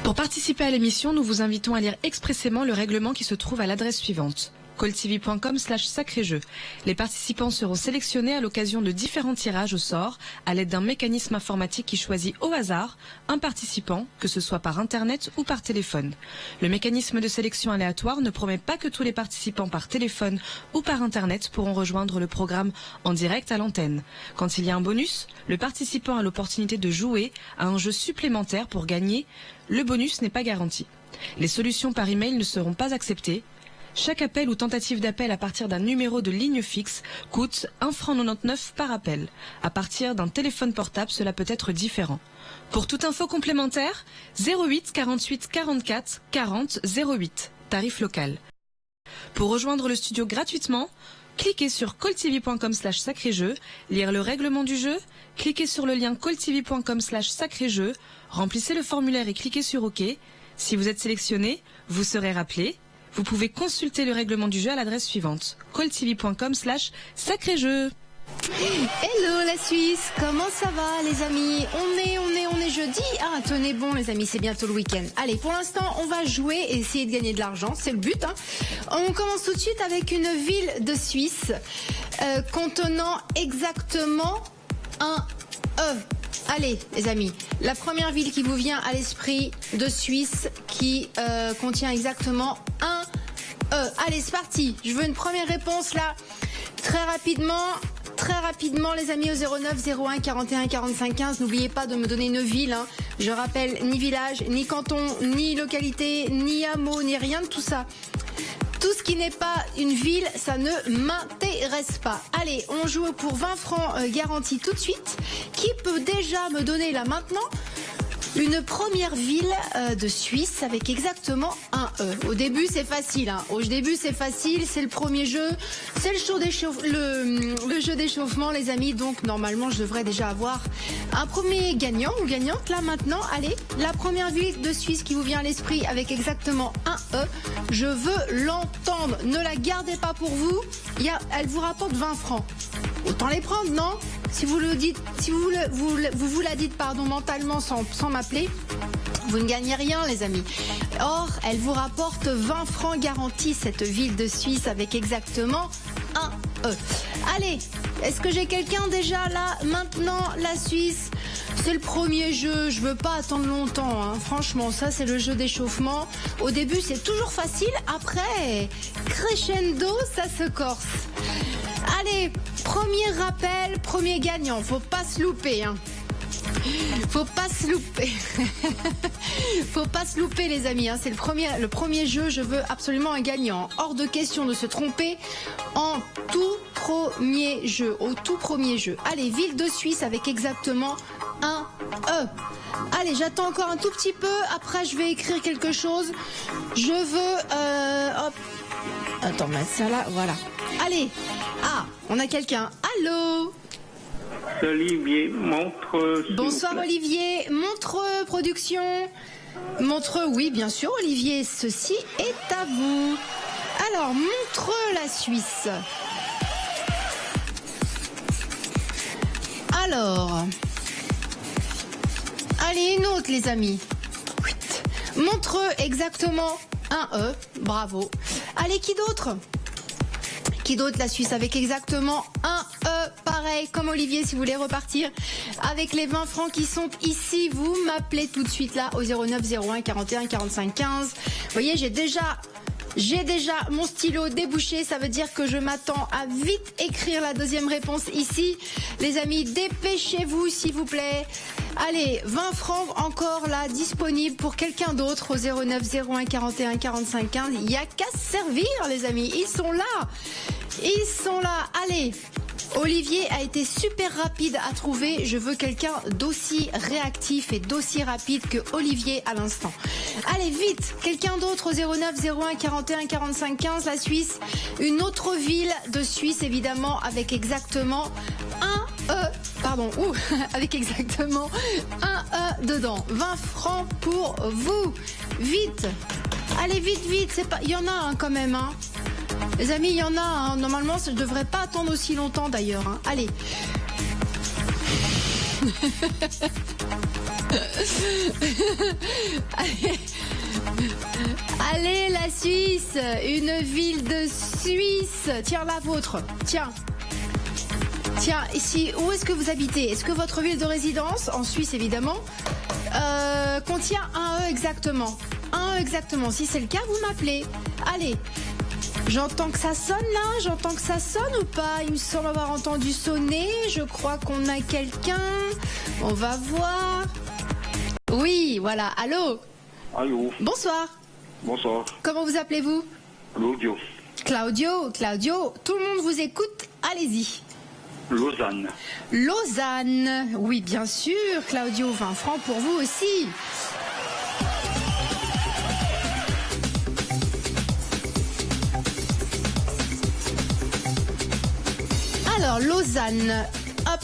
Pour participer à l'émission, nous vous invitons à lire expressément le règlement qui se trouve à l'adresse suivante: calltv.com/sacré-jeu. Les participants seront sélectionnés à l'occasion de différents tirages au sort à l'aide d'un mécanisme informatique qui choisit au hasard un participant, que ce soit par internet ou par téléphone. Le mécanisme de sélection aléatoire ne promet pas que tous les participants par téléphone ou par internet pourront rejoindre le programme en direct à l'antenne. Quand il y a un bonus, le participant a l'opportunité de jouer à un jeu supplémentaire pour gagner. Le bonus n'est pas garanti. Les solutions par email ne seront pas acceptées. Chaque appel ou tentative d'appel à partir d'un numéro de ligne fixe coûte 1,99 € par appel. À partir d'un téléphone portable, cela peut être différent. Pour toute info complémentaire, 08 48 44 40 08, tarif local. Pour rejoindre le studio gratuitement, cliquez sur calltv.com/sacré-jeu, lire le règlement du jeu, cliquez sur le lien calltv.com/sacré-jeu, remplissez le formulaire et cliquez sur OK. Si vous êtes sélectionné, vous serez rappelé. Vous pouvez consulter le règlement du jeu à l'adresse suivante: calltv.com/sacré-jeu. Hello la Suisse, comment ça va les amis? On est jeudi. Ah tenez bon les amis, c'est bientôt le week-end. Allez, pour l'instant on va jouer et essayer de gagner de l'argent, c'est le but. On commence tout de suite avec une ville de Suisse contenant exactement un E. Allez les amis, la première ville qui vous vient à l'esprit de Suisse qui contient exactement un E. Allez c'est parti, je veux une première réponse là, très rapidement les amis, au 09 01 41 45 15. N'oubliez pas de me donner une ville, hein. Je rappelle, ni village, ni canton, ni localité, ni hameau, ni rien de tout ça. Tout ce qui n'est pas une ville, ça ne m'intéresse pas. Allez, on joue pour 20 francs garantis tout de suite. Qui peut déjà me donner là maintenant une première ville de Suisse avec exactement un E? Au début c'est facile, hein. Au début c'est facile, c'est le premier jeu, c'est le jeu d'échauffement les amis, donc normalement je devrais déjà avoir un premier gagnant ou gagnante là maintenant. Allez, la première ville de Suisse qui vous vient à l'esprit avec exactement un E, je veux l'entendre, ne la gardez pas pour vous, elle vous rapporte 20 francs. Autant les prendre, non? Si vous le dites, si vous la dites pardon mentalement sans m'appeler, vous ne gagnez rien les amis. Or, elle vous rapporte 20 francs garantis cette ville de Suisse avec exactement un E. Allez, est-ce que j'ai quelqu'un déjà là maintenant? La Suisse, c'est le premier jeu, je veux pas attendre longtemps, hein. Franchement, ça c'est le jeu d'échauffement. Au début c'est toujours facile, après crescendo ça se corse. Allez, premier rappel, premier gagnant, faut pas se louper, hein. Faut pas se louper. Faut pas se louper les amis, hein. C'est le premier jeu, je veux absolument un gagnant. Hors de question de se tromper en tout premier jeu, au tout premier jeu. Allez, ville de Suisse avec exactement un E. Allez, j'attends encore un tout petit peu, après je vais écrire quelque chose. Je veux... hop. Attends, mettre ça là, voilà. Allez, ah, on a quelqu'un. Allô? Olivier, Montreux. Bonsoir Olivier, Montreux Production. Montreux, oui bien sûr Olivier, ceci est à vous. Alors, Montreux la Suisse. Alors, allez une autre les amis. Montreux exactement un E, bravo. Allez, qui d'autre? Qui d'autre? La Suisse avec exactement un E, pareil comme Olivier si vous voulez repartir avec les 20 francs qui sont ici. Vous m'appelez tout de suite là au 09 01 41 45 15. Vous voyez, j'ai déjà mon stylo débouché, ça veut dire que je m'attends à vite écrire la deuxième réponse ici. Les amis, dépêchez-vous s'il vous plaît. Allez, 20 francs encore là, disponible pour quelqu'un d'autre au 09 01 41 45 15. Il n'y a qu'à se servir les amis, ils sont là. Allez, Olivier a été super rapide à trouver. Je veux quelqu'un d'aussi réactif et d'aussi rapide que Olivier à l'instant. Allez, vite, quelqu'un d'autre au 09 01 41 45 15, la Suisse. Une autre ville de Suisse, évidemment, avec exactement un E. Pardon, avec exactement un E dedans. 20 francs pour vous. Vite. Allez, vite. Il y en a un quand même, hein. Les amis, il y en a, hein. Normalement, je ne devrais pas attendre aussi longtemps d'ailleurs, hein. Allez. Allez, la Suisse, une ville de Suisse. Tiens, la vôtre. Tiens, ici, où est-ce que vous habitez? Est-ce que votre ville de résidence, en Suisse évidemment, contient un E exactement? Un E exactement. Si c'est le cas, vous m'appelez. Allez. J'entends que ça sonne là, j'entends que ça sonne ou pas? Il me semble avoir entendu sonner, je crois qu'on a quelqu'un. On va voir. Oui, voilà, allô? Allô, Bonsoir. bonsoir. Comment vous appelez-vous? Claudio. Claudio, tout le monde vous écoute, allez-y. Lausanne. Lausanne, oui bien sûr, Claudio, 20 francs pour vous aussi. Alors, Lausanne, hop.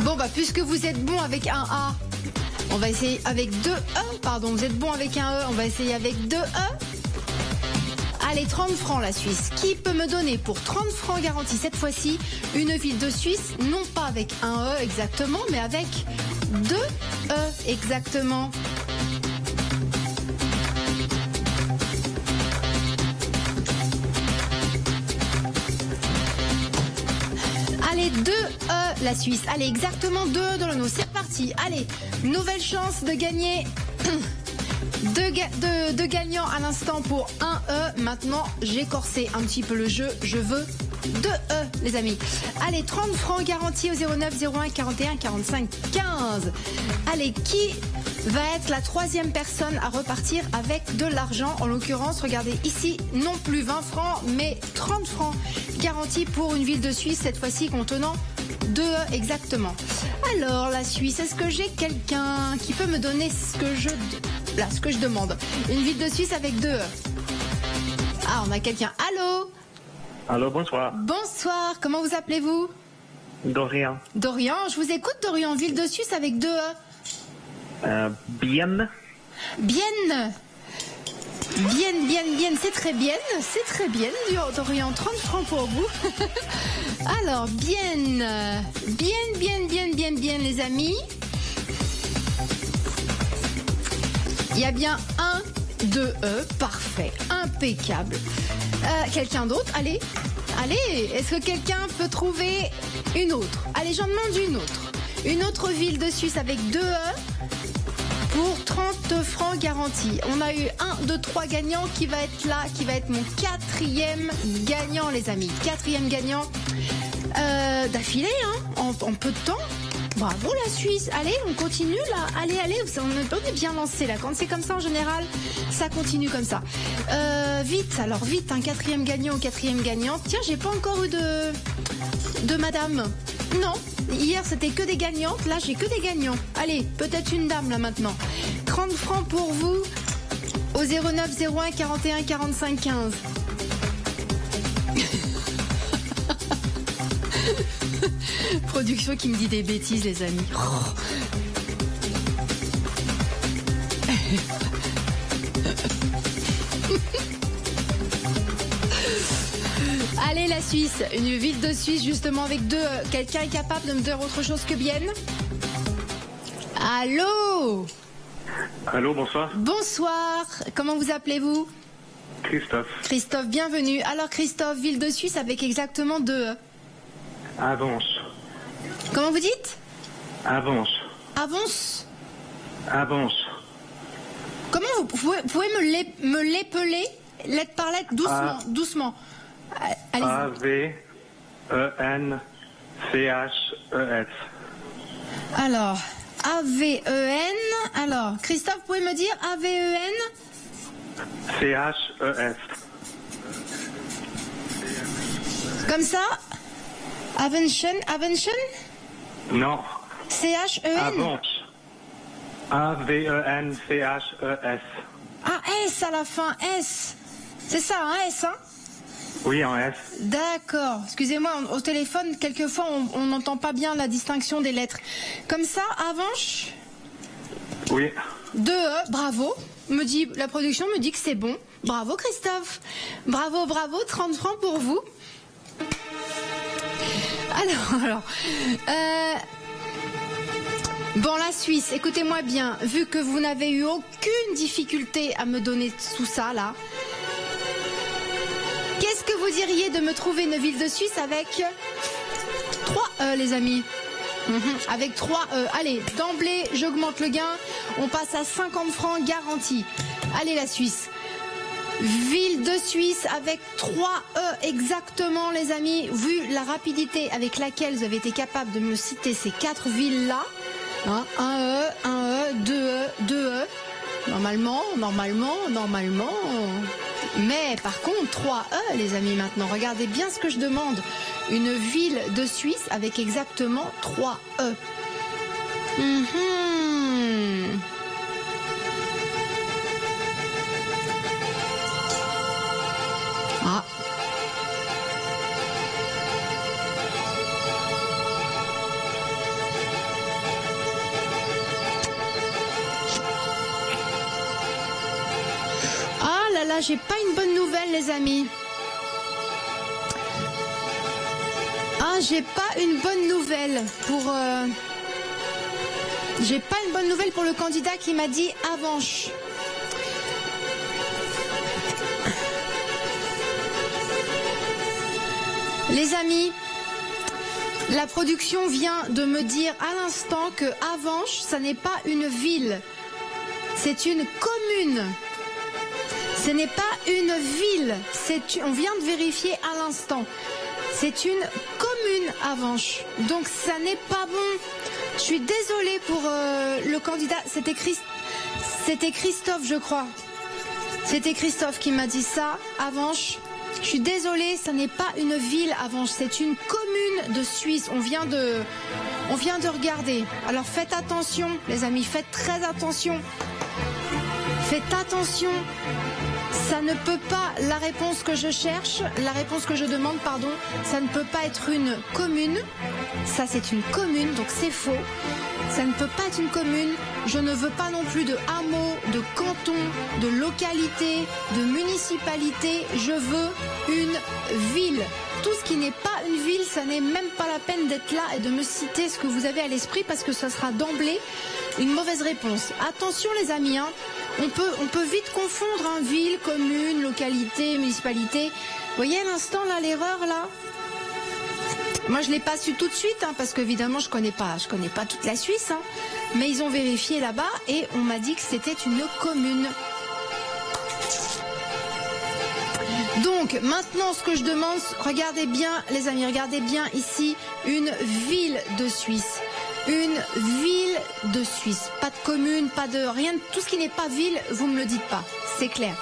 Bon, bah, puisque vous êtes bon avec un A, on va essayer avec deux E. Pardon, vous êtes bon avec un E, on va essayer avec deux E. Allez, 30 francs la Suisse. Qui peut me donner pour 30 francs garantis cette fois-ci une ville de Suisse, non pas avec un E exactement, mais avec deux E exactement? Allez, 2 E la Suisse. Allez, exactement 2 E dans le nom. C'est reparti. Allez, nouvelle chance de gagner deux gagnants à l'instant pour 1 E. Maintenant, j'ai corsé un petit peu le jeu. Je veux 2 E, les amis. Allez, 30 francs garantis au 09 01 41 45 15. Allez, qui va être la troisième personne à repartir avec de l'argent? En l'occurrence, regardez ici, non plus 20 francs, mais 30 francs garantis pour une ville de Suisse, cette fois-ci contenant 2 E exactement. Alors, la Suisse, est-ce que j'ai quelqu'un qui peut me donner ce que je demande? Une ville de Suisse avec 2 E. Ah, on a quelqu'un. Allô? Allô, bonsoir. Bonsoir, comment vous appelez-vous? Dorian. Dorian, je vous écoute, Dorian. Ville de Suisse avec 2 E. Bien. Bien, c'est très bien, Dorian, 30 francs pour vous. Alors, bien, les amis. Il y a bien 1, 2 E, parfait, impeccable. Quelqu'un d'autre? Allez, est-ce que quelqu'un peut trouver une autre? Allez, j'en demande une autre. Une autre ville de Suisse avec 2 E. Pour 30 francs garantis. On a eu 1, 2, 3 gagnants qui va être là, qui va être mon 4e gagnant, les amis. 4e gagnant d'affilée, hein, en peu de temps. Bravo la Suisse. Allez, on continue là. Allez, on est bien lancé là. Quand c'est comme ça en général, ça continue comme ça. Vite, un 4e gagnant ou 4e gagnante. Tiens, j'ai pas encore eu de madame. Non, hier c'était que des gagnantes, là j'ai que des gagnants. Allez, peut-être une dame là maintenant. 30 francs pour vous au 09 01 41 45 15. Production qui me dit des bêtises, les amis. Allez, la Suisse, une ville de Suisse justement avec 2. Quelqu'un est capable de me dire autre chose que bien? Allô? Allô, bonsoir. Bonsoir, comment vous appelez-vous? Christophe. Christophe, bienvenue. Alors Christophe, ville de Suisse avec exactement 2. Avance. Comment vous dites? Avance. Avance? Avance. Comment vous pouvez me l'épeler lettre par lettre, doucement. Allez-y. A-V-E-N-C-H-E-S. Alors, A-V-E-N. Alors, Christophe, vous pouvez me dire A-V-E-N? C-H-E-S. Comme ça? Avention? Non. C-H-E-N? Avance. A-V-E-N-C-H-E-S. Ah, S à la fin, S. C'est ça, un S, hein? Oui, en S. D'accord. Excusez-moi, au téléphone, quelquefois, on n'entend pas bien la distinction des lettres. Comme ça, Avanche? Oui. 2 E, bravo. La production me dit que c'est bon. Bravo, Christophe. Bravo, 30 francs pour vous. Alors, bon, la Suisse, écoutez-moi bien, vu que vous n'avez eu aucune difficulté à me donner tout ça, là, qu'est-ce que vous diriez de me trouver une ville de Suisse avec 3 E, les amis? Avec 3 E. Allez, d'emblée, j'augmente le gain, on passe à 50 francs garantis. Allez, la Suisse. Ville de Suisse avec 3 E exactement, les amis, vu la rapidité avec laquelle vous avez été capable de me citer ces 4 villes-là. Hein, 1 E, 2 E, 2 E. Normalement. Mais par contre, 3 E, les amis, maintenant. Regardez bien ce que je demande. Une ville de Suisse avec exactement 3 E. Ah. Ah là là, j'ai pas une bonne nouvelle, les amis. Ah, j'ai pas une bonne nouvelle pour... J'ai pas une bonne nouvelle pour le candidat qui m'a dit Avenches. Les amis, la production vient de me dire à l'instant que Avenches, ça n'est pas une ville, c'est une commune. Ce n'est pas une ville, on vient de vérifier à l'instant. C'est une commune, Avenches. Donc ça n'est pas bon. Je suis désolée pour le candidat. C'était Christophe, je crois. C'était Christophe qui m'a dit ça, Avenches. Je suis désolée, ça n'est pas une ville, Avenches. C'est une commune de Suisse. On vient de regarder. Alors faites attention, les amis. Faites très attention. Faites attention. Ça ne peut pas, la réponse que je cherche, la réponse que je demande, pardon, ça ne peut pas être une commune. Ça, c'est une commune, donc c'est faux. Ça ne peut pas être une commune. Je ne veux pas non plus de hameau, de canton, de localité, de municipalité. Je veux une ville. Tout ce qui n'est pas une ville, ça n'est même pas la peine d'être là et de me citer ce que vous avez à l'esprit parce que ça sera d'emblée une mauvaise réponse. Attention les amis, hein. On peut vite confondre ville, commune, localité, municipalité. Vous voyez à l'instant là l'erreur là. Moi je l'ai pas su tout de suite hein, parce qu'évidemment je connais pas toute la Suisse, hein, mais ils ont vérifié là-bas et on m'a dit que c'était une commune. Donc maintenant ce que je demande, regardez bien les amis, regardez bien ici une ville de Suisse. Une ville de Suisse, pas de commune, pas de rien, tout ce qui n'est pas ville, vous me le dites pas, c'est clair.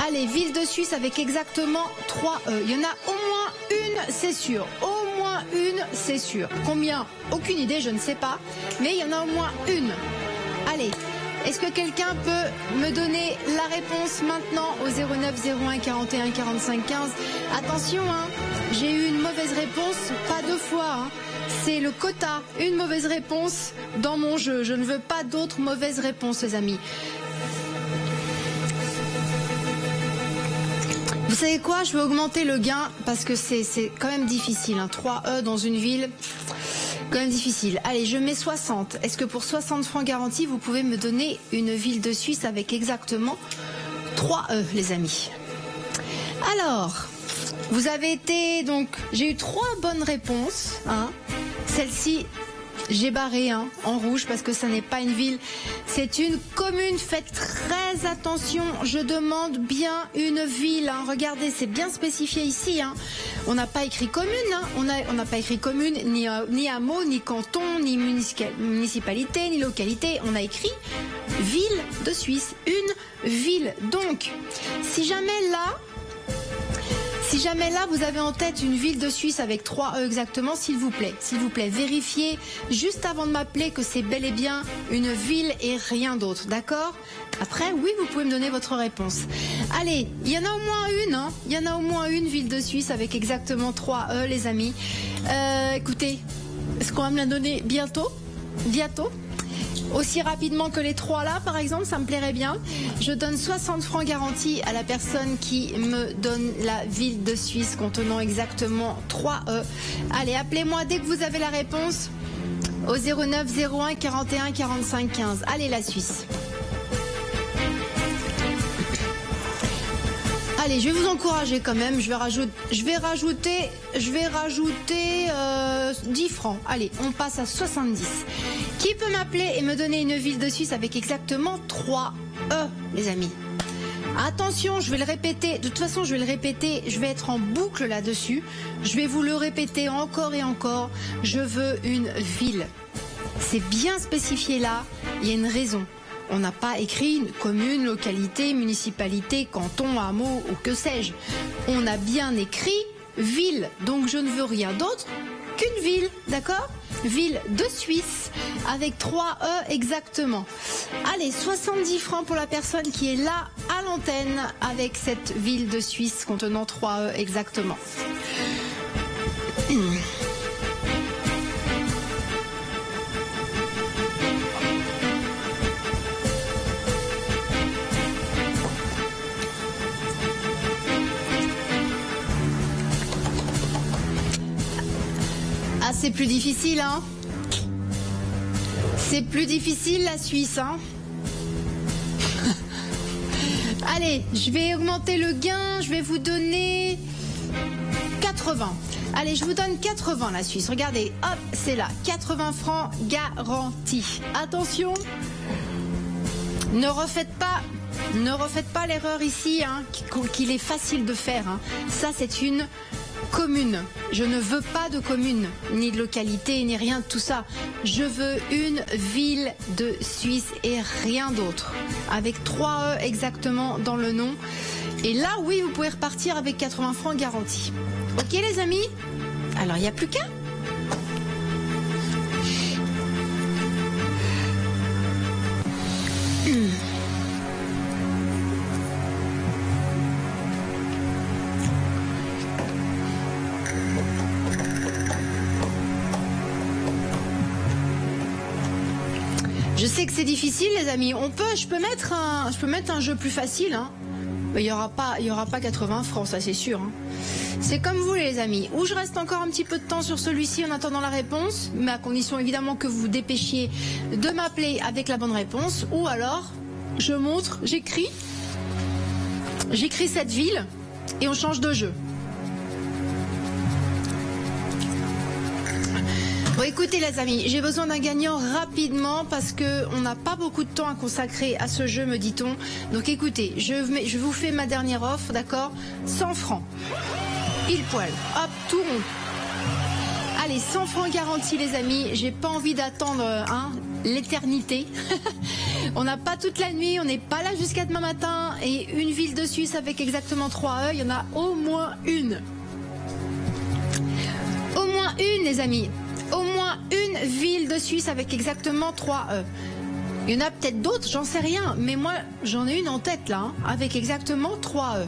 Allez, ville de Suisse avec exactement 3 E. Il y en a au moins une, c'est sûr. Au moins une, c'est sûr. Combien? Aucune idée, je ne sais pas. Mais il y en a au moins une. Allez, est-ce que quelqu'un peut me donner la réponse maintenant au 09 01 41 45 15? Attention, hein, j'ai eu une mauvaise réponse, pas 2 fois, hein. C'est le quota, une mauvaise réponse dans mon jeu. Je ne veux pas d'autres mauvaises réponses, les amis. Vous savez quoi? Je vais augmenter le gain parce que c'est quand même difficile. Hein. 3 E dans une ville, quand même difficile. Allez, je mets 60. Est-ce que pour 60 francs garantis, vous pouvez me donner une ville de Suisse avec exactement 3 E, les amis? Alors, vous avez été... Donc, j'ai eu 3 bonnes réponses. Hein. Celle-ci, j'ai barré hein, en rouge parce que ça n'est pas une ville. C'est une commune. Faites très attention. Je demande bien une ville. Hein. Regardez, c'est bien spécifié ici. Hein. On n'a pas écrit commune. Hein. On n'a pas écrit commune, ni hameau, ni canton, ni municipalité, ni localité. On a écrit ville de Suisse. Une ville. Donc, si jamais là, vous avez en tête une ville de Suisse avec 3 E exactement, s'il vous plaît, vérifiez juste avant de m'appeler que c'est bel et bien une ville et rien d'autre, d'accord? Après, oui, vous pouvez me donner votre réponse. Allez, il y en a au moins une, hein. Il y en a au moins une ville de Suisse avec exactement 3 E, les amis. Écoutez, est-ce qu'on va me la donner bientôt? Bientôt? aussi rapidement que les 3 là, par exemple, ça me plairait bien. Je donne 60 francs garantis à la personne qui me donne la ville de Suisse contenant exactement 3 E. Allez, appelez-moi dès que vous avez la réponse au 09 01 41 45 15. Allez, la Suisse. Allez, je vais vous encourager quand même. Je vais rajouter 10 francs. Allez, on passe à 70. Qui peut m'appeler et me donner une ville de Suisse avec exactement 3 E, les amis? Attention, je vais le répéter. De toute façon, je vais le répéter. Je vais être en boucle là-dessus. Je vais vous le répéter encore et encore. Je veux une ville. C'est bien spécifié là. Il y a une raison. On n'a pas écrit une commune, localité, municipalité, canton, hameau ou que sais-je. On a bien écrit ville. Donc je ne veux rien d'autre qu'une ville, d'accord? Ville de Suisse avec 3 E exactement. Allez, 70 francs pour la personne qui est là à l'antenne avec cette ville de Suisse contenant 3 E exactement. Ah, c'est plus difficile, hein? C'est plus difficile, la Suisse, hein? Allez, je vais augmenter le gain, je vais vous donner 80. Allez, je vous donne 80, la Suisse. Regardez, hop, c'est là. 80 francs garantis. Attention, ne refaites pas l'erreur ici, hein, qu'il est facile de faire, hein. Ça, c'est une commune. Je ne veux pas de commune, ni de localité, ni rien de tout ça. Je veux une ville de Suisse et rien d'autre. Avec 3 E exactement dans le nom. Et là, oui, vous pouvez repartir avec 80 francs garantis. Ok, les amis? Alors, il n'y a plus qu'à. Je sais que c'est difficile, les amis. Je peux mettre un jeu plus facile, hein. Mais il y aura pas 80 francs, ça c'est sûr, hein. C'est comme vous, les amis. Ou je reste encore un petit peu de temps sur celui-ci en attendant la réponse, mais à condition évidemment que vous vous dépêchiez de m'appeler avec la bonne réponse. Ou alors, je montre, j'écris cette ville et on change de jeu. Bon, écoutez les amis, j'ai besoin d'un gagnant rapidement parce qu'on n'a pas beaucoup de temps à consacrer à ce jeu, me dit-on. Donc écoutez, je vous fais ma dernière offre, d'accord? 100 francs. Pile poil. Hop, tout rond. Allez, 100 francs garantis les amis. J'ai pas envie d'attendre l'éternité. On n'a pas toute la nuit, on n'est pas là jusqu'à demain matin. Et une ville de Suisse avec exactement 3 E, il y en a au moins une. Au moins une les amis. Au moins une ville de Suisse avec exactement 3 E. Il y en a peut-être d'autres, j'en sais rien. Mais moi, j'en ai une en tête là, hein, avec exactement 3 E.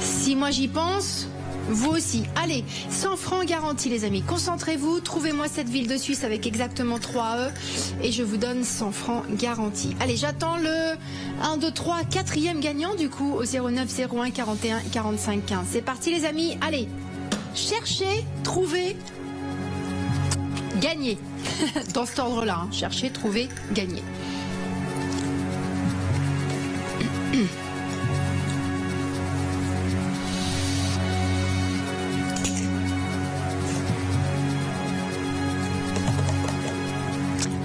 Si moi j'y pense, vous aussi. Allez, 100 francs garantis les amis. Concentrez-vous, trouvez-moi cette ville de Suisse avec exactement 3 E. Et je vous donne 100 francs garantis. Allez, j'attends le 1, 2, 3, 4e gagnant du coup au 09 01 41 45 15. C'est parti les amis, allez. Cherchez, trouvez, gagnez. Dans cet ordre-là, hein. Cherchez, trouvez, gagnez.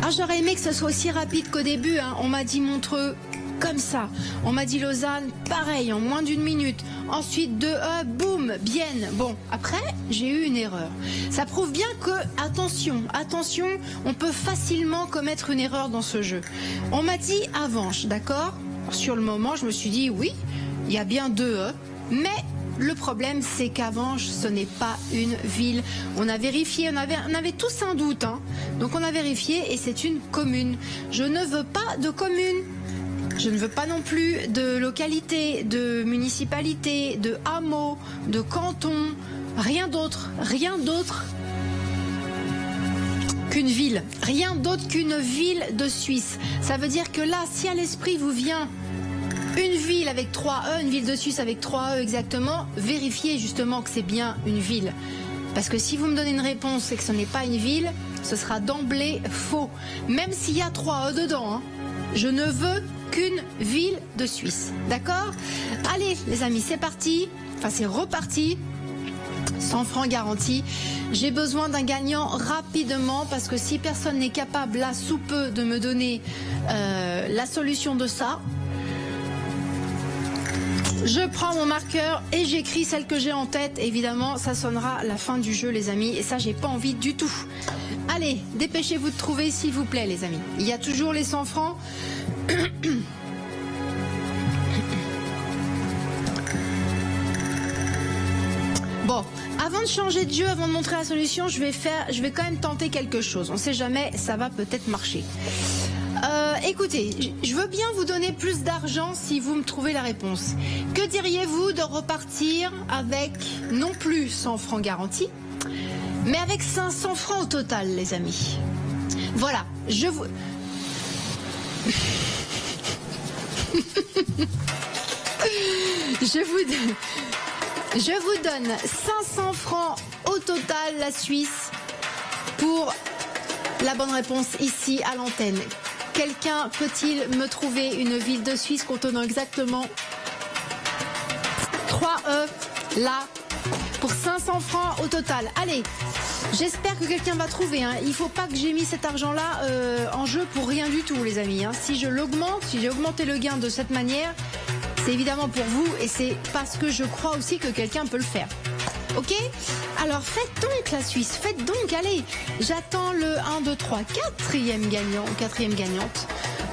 Ah, j'aurais aimé que ce soit aussi rapide qu'au début, hein. On m'a dit Montreux comme ça. On m'a dit Lausanne, pareil, en moins d'une minute. Ensuite, 2 E, boum, Bienne. Bon, après, j'ai eu une erreur. Ça prouve bien que, attention, on peut facilement commettre une erreur dans ce jeu. On m'a dit Avenches, d'accord? Sur le moment, je me suis dit, oui, il y a bien 2 E, mais le problème, c'est qu'Avenches, ce n'est pas une ville. On a vérifié, on avait tous un doute, hein. Donc on a vérifié et c'est une commune. Je ne veux pas de commune. Je ne veux pas non plus de localité, de municipalité, de hameau, de canton, rien d'autre, rien d'autre. qu'une ville. Rien d'autre qu'une ville de Suisse. Ça veut dire que là, si à l'esprit vous vient une ville avec 3 E, une ville de Suisse avec 3 E exactement, vérifiez justement que c'est bien une ville. Parce que si vous me donnez une réponse et que ce n'est pas une ville, ce sera d'emblée faux. Même s'il y a 3 E dedans, hein. Je ne veux qu'une ville de Suisse. D'accord? Allez les amis, c'est parti. Enfin, c'est reparti. 100 francs garantis. J'ai besoin d'un gagnant rapidement parce que si personne n'est capable là sous peu de me donner la solution de ça, je prends mon marqueur et j'écris celle que j'ai en tête. Évidemment, ça sonnera la fin du jeu les amis et ça j'ai pas envie du tout. Allez, dépêchez-vous de trouver s'il vous plaît les amis. Il y a toujours les 100 francs. Bon, avant de changer de jeu, avant de montrer la solution, je vais quand même tenter quelque chose. On ne sait jamais, ça va peut-être marcher. Écoutez, je veux bien vous donner plus d'argent si vous me trouvez la réponse. Que diriez-vous de repartir avec non plus 100 francs garantis, mais avec 500 francs au total, les amis? Voilà, je vous... Je vous donne 500 francs au total, la Suisse, pour la bonne réponse ici à l'antenne. Quelqu'un peut-il me trouver une ville de Suisse contenant exactement 3 E là pour 500 francs au total? Allez, j'espère que quelqu'un va trouver. Hein. Il ne faut pas que j'ai mis cet argent-là en jeu pour rien du tout, les amis. Hein. Si je l'augmente, si j'ai augmenté le gain de cette manière, c'est évidemment pour vous et c'est parce que je crois aussi que quelqu'un peut le faire. Ok? Alors faites donc la Suisse, faites donc, allez. J'attends le 1, 2, 3, quatrième gagnant, quatrième gagnante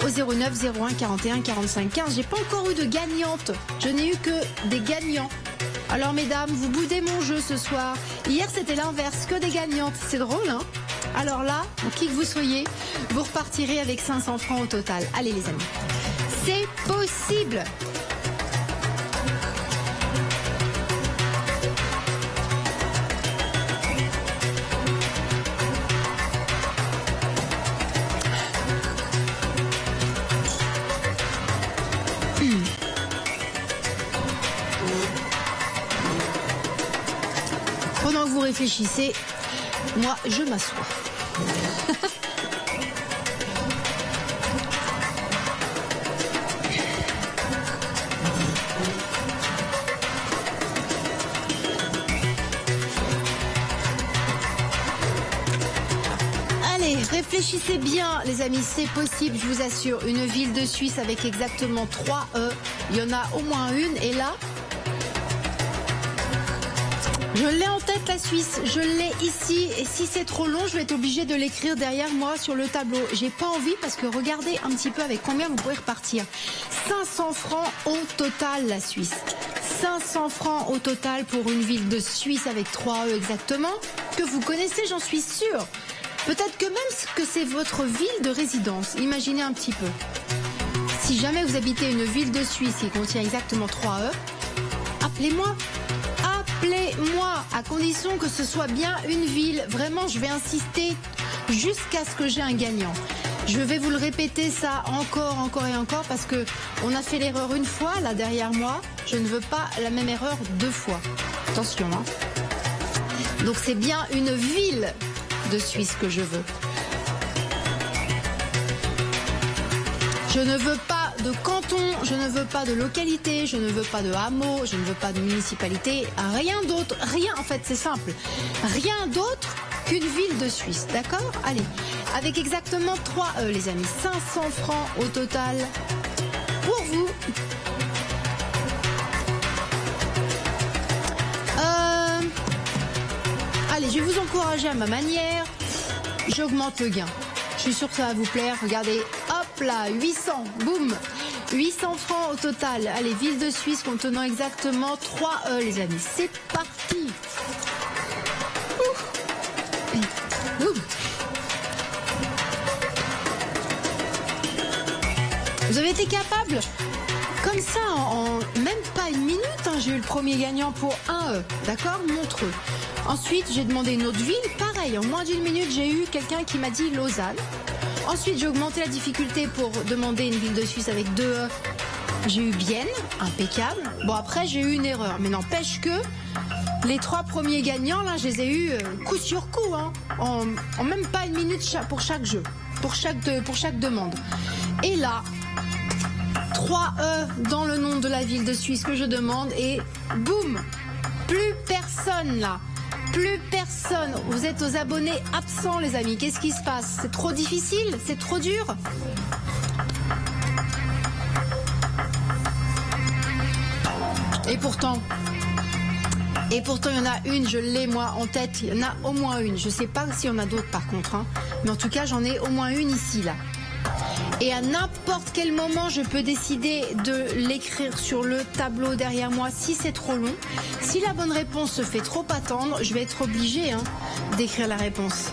au 09 01 41 45 15. J'ai pas encore eu de gagnante, je n'ai eu que des gagnants. Alors mesdames, vous boudez mon jeu ce soir. Hier c'était l'inverse, que des gagnantes, c'est drôle hein? Alors là, qui que vous soyez, vous repartirez avec 500 francs au total. Allez les amis, c'est possible. Pendant que vous réfléchissez, moi je m'assois. Allez, réfléchissez bien les amis, c'est possible, je vous assure. Une ville de Suisse avec exactement 3 E, il y en a au moins une et là... Je l'ai en tête la Suisse, je l'ai ici et si c'est trop long, je vais être obligée de l'écrire derrière moi sur le tableau. J'ai pas envie parce que regardez un petit peu avec combien vous pouvez repartir. 500 francs au total la Suisse. 500 francs au total pour une ville de Suisse avec 3 E exactement, que vous connaissez, j'en suis sûre. Peut-être que même que c'est votre ville de résidence. Imaginez un petit peu. Si jamais vous habitez une ville de Suisse qui contient exactement 3 E, appelez-moi. Appelez-moi, à condition que ce soit bien une ville. Vraiment, je vais insister jusqu'à ce que j'ai un gagnant. Je vais vous le répéter ça encore et encore parce que on a fait l'erreur une fois, là derrière moi. Je ne veux pas la même erreur 2 fois. Attention, hein. Donc c'est bien une ville de Suisse que je veux. Je ne veux pas de canton, je ne veux pas de localité, je ne veux pas de hameau, je ne veux pas de municipalité, rien d'autre, rien en fait, c'est simple. Rien d'autre qu'une ville de Suisse, d'accord? Allez, avec exactement 3 E les amis, 500 francs au total pour vous. Allez, je vais vous encourager à ma manière, j'augmente le gain. Je suis sûre que ça va vous plaire. Regardez, hop là, 800, boum, 800 francs au total. Allez, ville de Suisse contenant exactement 3 E, les amis. C'est parti. Ouh. Ouh. Vous avez été capable, comme ça, en même pas une minute, hein, j'ai eu le premier gagnant pour 1 E. D'accord, Montreux. Ensuite, j'ai demandé une autre ville, pareil. pareil, en moins d'une minute, j'ai eu quelqu'un qui m'a dit Lausanne. Ensuite, j'ai augmenté la difficulté pour demander une ville de Suisse avec 2 E. J'ai eu Bienne, impeccable. Bon, après, j'ai eu une erreur, mais n'empêche que les 3 premiers gagnants, là, je les ai eus coup sur coup, hein, en même pas une minute pour chaque jeu, pour chaque demande. Et là, 3 E dans le nom de la ville de Suisse que je demande et boum, plus personne là. Plus personne. Vous êtes aux abonnés absents, les amis. Qu'est-ce qui se passe? C'est trop difficile? C'est trop dur? Et pourtant, il y en a une, je l'ai moi en tête. Il y en a au moins une. Je ne sais pas s'il y en a d'autres par contre, hein. Mais en tout cas, j'en ai au moins une ici, là. Et à n'importe quel moment, je peux décider de l'écrire sur le tableau derrière moi si c'est trop long. Si la bonne réponse se fait trop attendre, je vais être obligée d'écrire la réponse.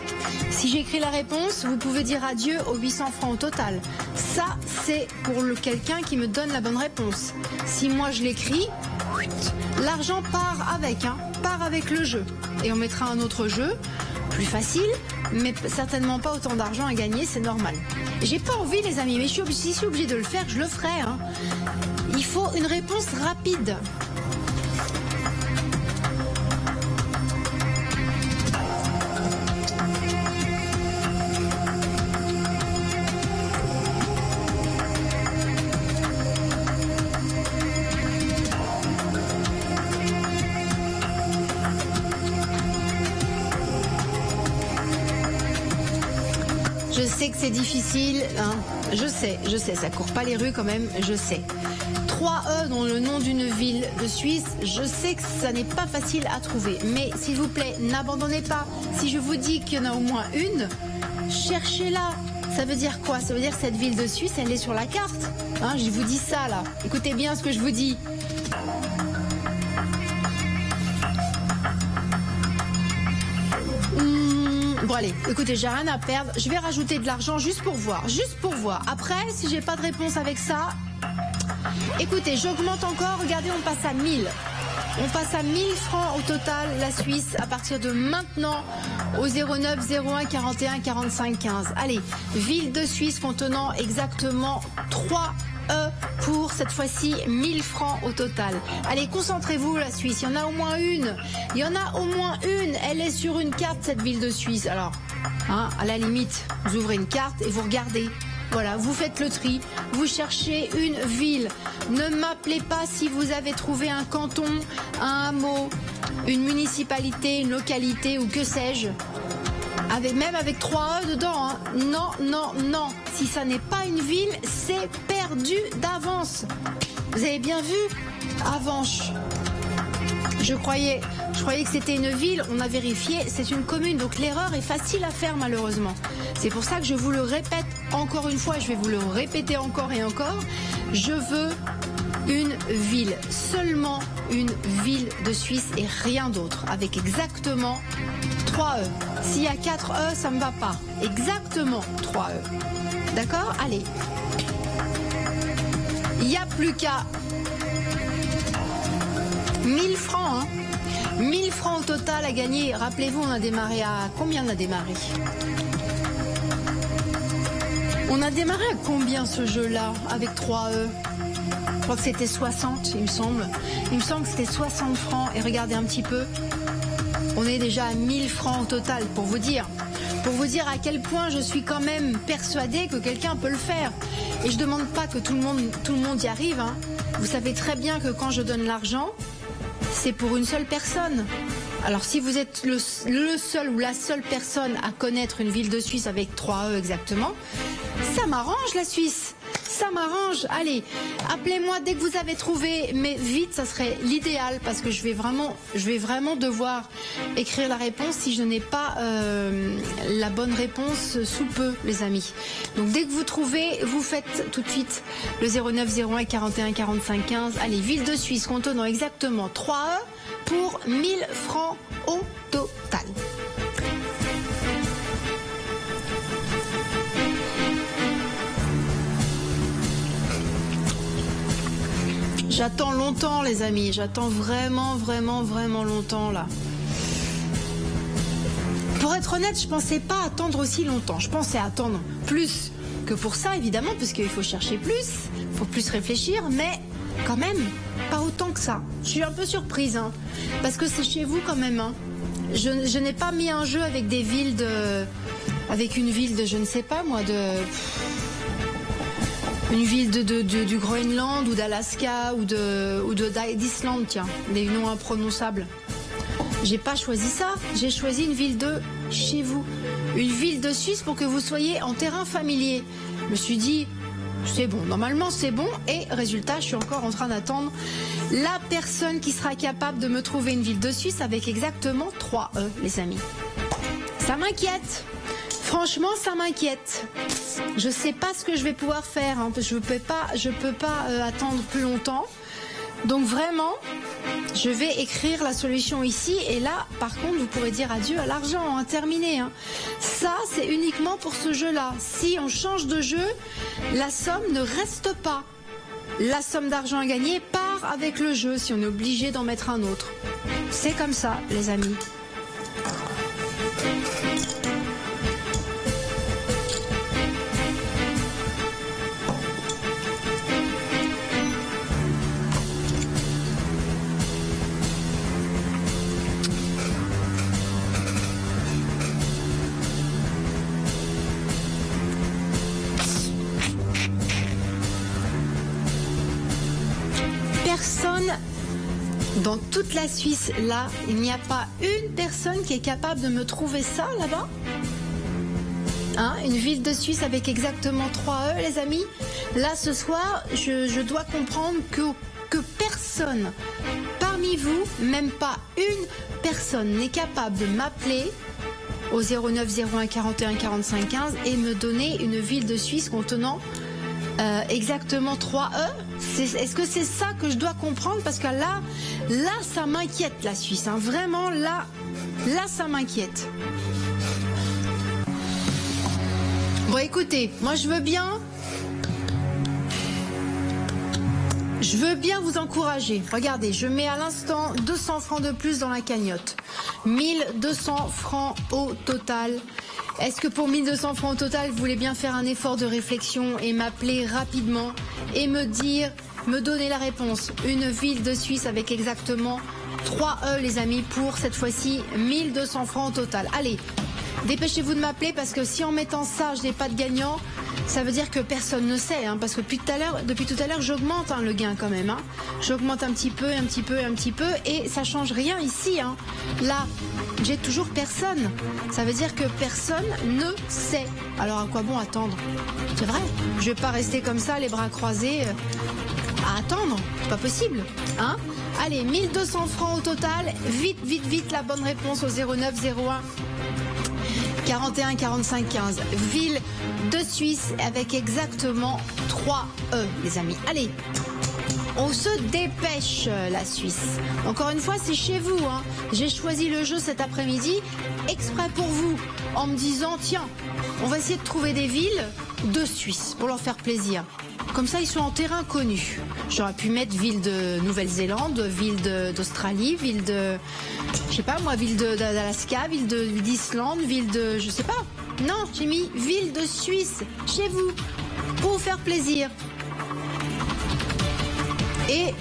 Si j'écris la réponse, vous pouvez dire adieu aux 800 francs au total. Ça, c'est pour quelqu'un qui me donne la bonne réponse. Si moi je l'écris, l'argent part avec le jeu. Et on mettra un autre jeu, plus facile, mais certainement pas autant d'argent à gagner, c'est normal. J'ai pas envie, les amis, mais si je suis obligée de le faire, je le ferai. Hein. Il faut une réponse rapide. Je sais que c'est difficile, hein. Je sais, ça court pas les rues quand même, je sais. 3 E dans le nom d'une ville de Suisse, je sais que ça n'est pas facile à trouver. Mais s'il vous plaît, n'abandonnez pas. Si je vous dis qu'il y en a au moins une, cherchez-la. Ça veut dire quoi? Ça veut dire que cette ville de Suisse, elle est sur la carte. Hein, je vous dis ça là. Écoutez bien ce que je vous dis. Bon allez, écoutez, j'ai rien à perdre. Je vais rajouter de l'argent juste pour voir. Après, si j'ai pas de réponse avec ça, écoutez, j'augmente encore. Regardez, on passe à 1000. On passe à 1000 francs au total, la Suisse, à partir de maintenant, au 09 01 41 45 15. Allez, ville de Suisse contenant exactement 3 E pour cette fois-ci 1000 francs au total. Allez, concentrez-vous, la Suisse. Il y en a au moins une. Elle est sur une carte, cette ville de Suisse. Alors, à la limite, vous ouvrez une carte et vous regardez. Voilà, vous faites le tri, vous cherchez une ville. Ne m'appelez pas si vous avez trouvé un canton, un hameau, une municipalité, une localité ou que sais-je. Même avec 3 E dedans. Hein. Non. Si ça n'est pas une ville, c'est perdu d'avance. Vous avez bien vu? Avanche. Je croyais que c'était une ville, on a vérifié, c'est une commune, donc l'erreur est facile à faire malheureusement. C'est pour ça que je vous le répète encore une fois, je vais vous le répéter encore et encore. Je veux une ville, seulement une ville de Suisse et rien d'autre, avec exactement 3 E. S'il y a 4 E, ça ne me va pas. Exactement 3 E. D'accord? Allez. Il n'y a plus qu'à 1000 francs, hein. 1000 francs au total à gagner. Rappelez-vous, on a démarré à... Combien on a démarré? On a démarré à combien ce jeu-là, avec 3 E? Je crois que c'était 60, il me semble. Il me semble que c'était 60 francs. Et regardez un petit peu. On est déjà à 1000 francs au total, pour vous dire. Pour vous dire à quel point je suis quand même persuadée que quelqu'un peut le faire. Et je ne demande pas que tout le monde y arrive, hein. Vous savez très bien que quand je donne l'argent, c'est pour une seule personne. Alors si vous êtes le seul ou la seule personne à connaître une ville de Suisse avec 3 E exactement, ça m'arrange la Suisse. Ça m'arrange. Allez, appelez-moi dès que vous avez trouvé, mais vite, ça serait l'idéal parce que je vais vraiment devoir écrire la réponse si je n'ai pas la bonne réponse sous peu, les amis. Donc dès que vous trouvez, vous faites tout de suite le 09 01 41 45 15. Allez, ville de Suisse contenant exactement 3 E pour 1000 francs au total. J'attends longtemps, les amis. J'attends vraiment longtemps, là. Pour être honnête, je pensais pas attendre aussi longtemps. Je pensais attendre plus que pour ça, évidemment, parce qu'il faut chercher plus, il faut plus réfléchir, mais quand même, pas autant que ça. Je suis un peu surprise, hein, parce que c'est chez vous quand même. Hein. Je n'ai pas mis un jeu avec des villes de... Avec une ville de, je ne sais pas moi, une ville du Groenland ou d'Alaska ou d'Islande, tiens, des noms imprononçables. J'ai pas choisi ça, j'ai choisi une ville de chez vous. Une ville de Suisse pour que vous soyez en terrain familier. Je me suis dit, c'est bon, normalement c'est bon. Et résultat, je suis encore en train d'attendre la personne qui sera capable de me trouver une ville de Suisse avec exactement 3 E, les amis. Ça m'inquiète. Franchement, ça m'inquiète. Je sais pas ce que je vais pouvoir faire. Hein, parce que je peux pas attendre plus longtemps. Donc vraiment, je vais écrire la solution ici. Et là, par contre, vous pourrez dire adieu à l'argent. Hein, terminé. Hein. Ça, c'est uniquement pour ce jeu-là. Si on change de jeu, la somme ne reste pas. La somme d'argent à gagner part avec le jeu si on est obligé d'en mettre un autre. C'est comme ça, les amis. Personne dans toute la Suisse, là, il n'y a pas une personne qui est capable de me trouver ça là-bas. Hein, une ville de Suisse avec exactement 3 E, les amis. Là, ce soir, je dois comprendre que personne parmi vous, même pas une personne, n'est capable de m'appeler au 09 01 41 45 15 et me donner une ville de Suisse contenant exactement 3 E. Est-ce que c'est ça que je dois comprendre? Parce que là, ça m'inquiète, la Suisse. Hein. Vraiment, là, ça m'inquiète. Bon, écoutez, moi, je veux bien vous encourager. Regardez, je mets à l'instant 200 francs de plus dans la cagnotte. 1200 francs au total. Est-ce que pour 1200 francs au total, vous voulez bien faire un effort de réflexion et m'appeler rapidement et me donner la réponse? Une ville de Suisse avec exactement 3 E, les amis, pour cette fois-ci 1200 francs au total. Allez, dépêchez-vous de m'appeler parce que si en mettant ça, je n'ai pas de gagnant, ça veut dire que personne ne sait. Hein, parce que depuis tout à l'heure, j'augmente le gain quand même. Hein. J'augmente un petit peu, un petit peu, un petit peu et ça change rien ici. Hein. Là, j'ai toujours personne. Ça veut dire que personne ne sait. Alors à quoi bon attendre? C'est vrai. Je vais pas rester comme ça, les bras croisés, à attendre. C'est pas possible. Hein? Allez, 1200 francs au total. Vite, vite, vite, la bonne réponse au 09 01 41 45 15. Ville de Suisse avec exactement 3 E, les amis. Allez, on se dépêche, la Suisse. Encore une fois, c'est chez vous. Hein. J'ai choisi le jeu cet après-midi exprès pour vous, en me disant, tiens, on va essayer de trouver des villes de Suisse pour leur faire plaisir. Comme ça, ils sont en terrain connu. J'aurais pu mettre ville de Nouvelle-Zélande, ville d'Australie, ville de, je sais pas moi, ville d'Alaska, ville d'Islande, ville de, je sais pas. Non, j'ai mis ville de Suisse, chez vous, pour vous faire plaisir. Et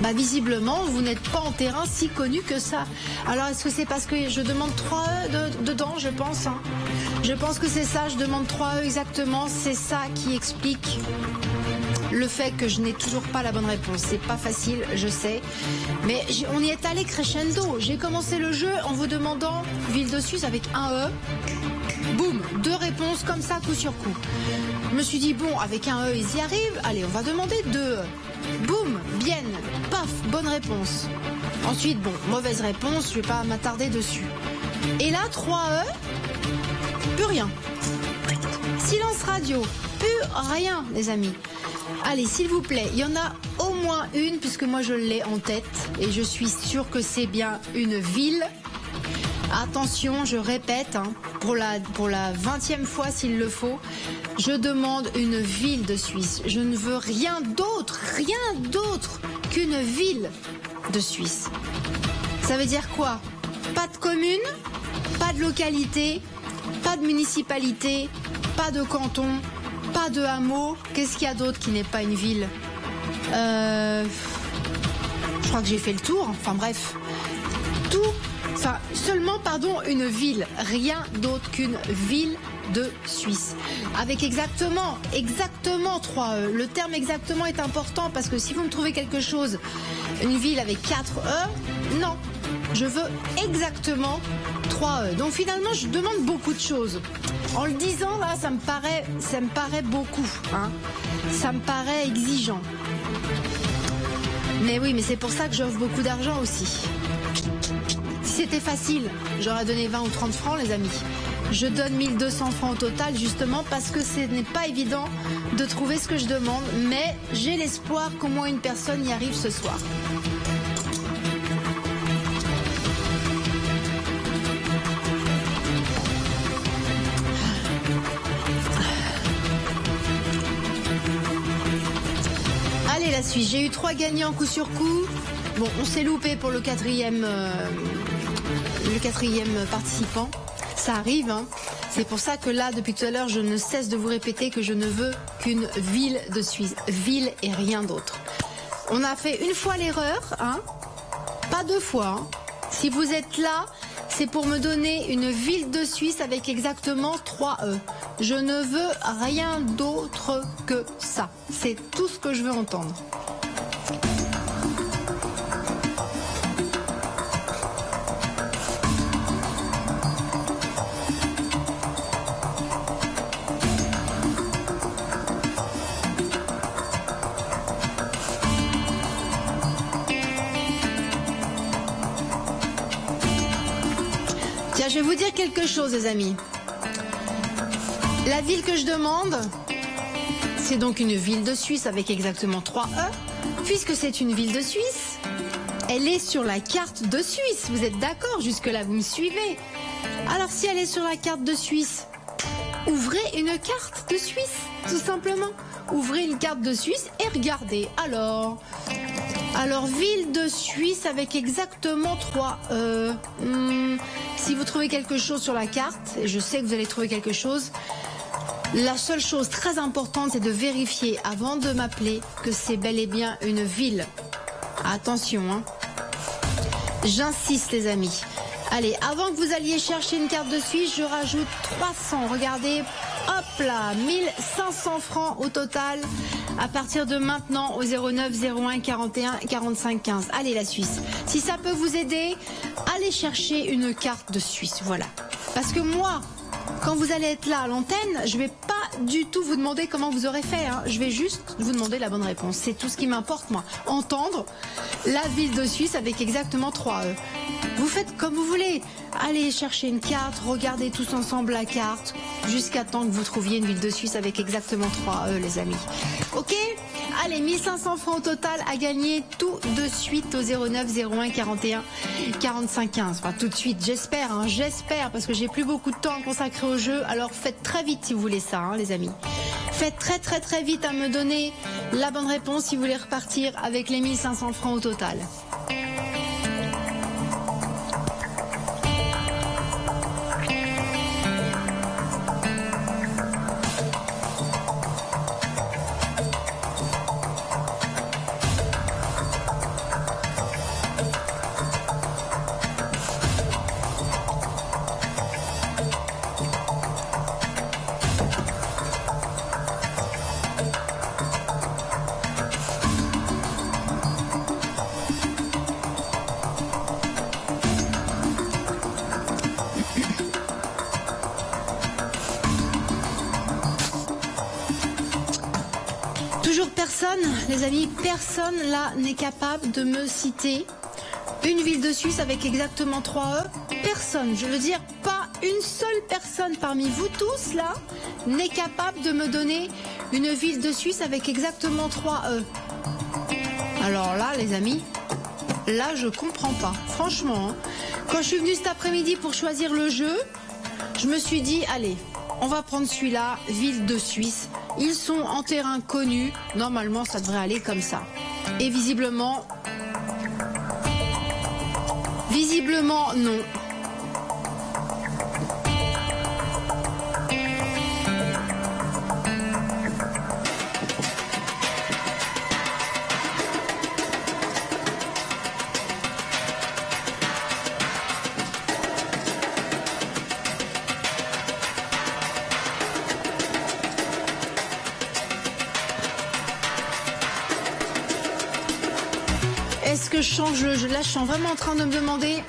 bah, visiblement, vous n'êtes pas en terrain si connu que ça. Alors, est-ce que c'est parce que je demande 3 E dedans, je pense. Hein. Je pense que c'est ça, je demande 3 E exactement. C'est ça qui explique le fait que je n'ai toujours pas la bonne réponse. C'est pas facile, je sais. Mais on y est allé crescendo. J'ai commencé le jeu en vous demandant ville de Suisse avec un E. Boum, 2 réponses comme ça, coup sur coup. Je me suis dit, bon, avec un E, ils y arrivent. Allez, on va demander 2 E. Boum, bien, paf, bonne réponse. Ensuite, bon, mauvaise réponse, je vais pas m'attarder dessus. Et là, 3 E, plus rien. Silence radio, plus rien, les amis. Allez, s'il vous plaît, il y en a au moins une, puisque moi je l'ai en tête, et je suis sûre que c'est bien une ville. Attention, je répète, hein, pour la 20e fois s'il le faut, je demande une ville de Suisse. Je ne veux rien d'autre qu'une ville de Suisse. Ça veut dire quoi? Pas de commune, pas Pas de localité, pas de municipalité, pas de canton, pas de hameau. Qu'est-ce qu'il y a d'autre qui n'est pas une ville? Je crois que j'ai fait le tour. Enfin bref, seulement une ville, rien d'autre qu'une ville de Suisse. Avec exactement 3 E. Le terme exactement est important parce que si vous me trouvez quelque chose, une ville avec 4 E, non. Je veux exactement 3 E. Donc finalement, je demande beaucoup de choses. En le disant, là, ça me paraît beaucoup. Hein. Ça me paraît exigeant. Mais oui, mais c'est pour ça que j'offre beaucoup d'argent aussi. Si c'était facile, j'aurais donné 20 ou 30 francs, les amis. Je donne 1200 francs au total, justement, parce que ce n'est pas évident de trouver ce que je demande. Mais j'ai l'espoir qu'au moins une personne y arrive ce soir. Allez, la Suisse, j'ai eu 3 gagnants coup sur coup. Bon, on s'est loupé pour le quatrième participant. Ça arrive, hein. C'est pour ça que là, depuis tout à l'heure, je ne cesse de vous répéter que je ne veux qu'une ville de Suisse. Ville et rien d'autre. On a fait une fois l'erreur, hein. Pas 2 fois, hein. Si vous êtes là, c'est pour me donner une ville de Suisse avec exactement 3 E. Je ne veux rien d'autre que ça. C'est tout ce que je veux entendre. Tiens, je vais vous dire quelque chose, les amis. La ville que je demande, c'est donc une ville de Suisse avec exactement 3 E. Puisque c'est une ville de Suisse, elle est sur la carte de Suisse. Vous êtes d'accord? Jusque-là, vous me suivez? Alors, si elle est sur la carte de Suisse, ouvrez une carte de Suisse, tout simplement. Ouvrez une carte de Suisse et regardez. Alors, ville de Suisse avec exactement 3 E. Si vous trouvez quelque chose sur la carte, et je sais que vous allez trouver quelque chose, la seule chose très importante, c'est de vérifier avant de m'appeler que c'est bel et bien une ville. Attention, hein. J'insiste, les amis. Allez, avant que vous alliez chercher une carte de Suisse, je rajoute 300. Regardez, hop là, 1500 francs au total à partir de maintenant au 09 01 41 45 15. Allez, la Suisse. Si ça peut vous aider, allez chercher une carte de Suisse, voilà. Parce que moi, quand vous allez être là à l'antenne, je vais pas du tout vous demander comment vous aurez fait. Hein. Je vais juste vous demander la bonne réponse. C'est tout ce qui m'importe, moi. Entendre la ville de Suisse avec exactement 3 E. Vous faites comme vous voulez. Allez chercher une carte, regardez tous ensemble la carte, jusqu'à temps que vous trouviez une ville de Suisse avec exactement 3 E, les amis. Ok? Allez, 1500 francs au total à gagner tout de suite au 09 01 41 45 15. Enfin, tout de suite, j'espère, hein, j'espère, parce que j'ai plus beaucoup de temps à consacrer au jeu. Alors faites très vite si vous voulez ça, hein, les amis. Faites très très très vite à me donner la bonne réponse si vous voulez repartir avec les 1500 francs au total. Les amis, personne là n'est capable de me citer une ville de Suisse avec exactement 3 E. Personne, je veux dire, pas une seule personne parmi vous tous là n'est capable de me donner une ville de Suisse avec exactement 3 E. Alors là, les amis, là je comprends pas. Franchement, hein, quand je suis venue cet après-midi pour choisir le jeu, je me suis dit, allez, on va prendre celui-là, ville de Suisse. Ils sont en terrain connu. Normalement, ça devrait aller comme ça. Et visiblement, non. que je change le jeu? Là, je suis vraiment en train de me demander.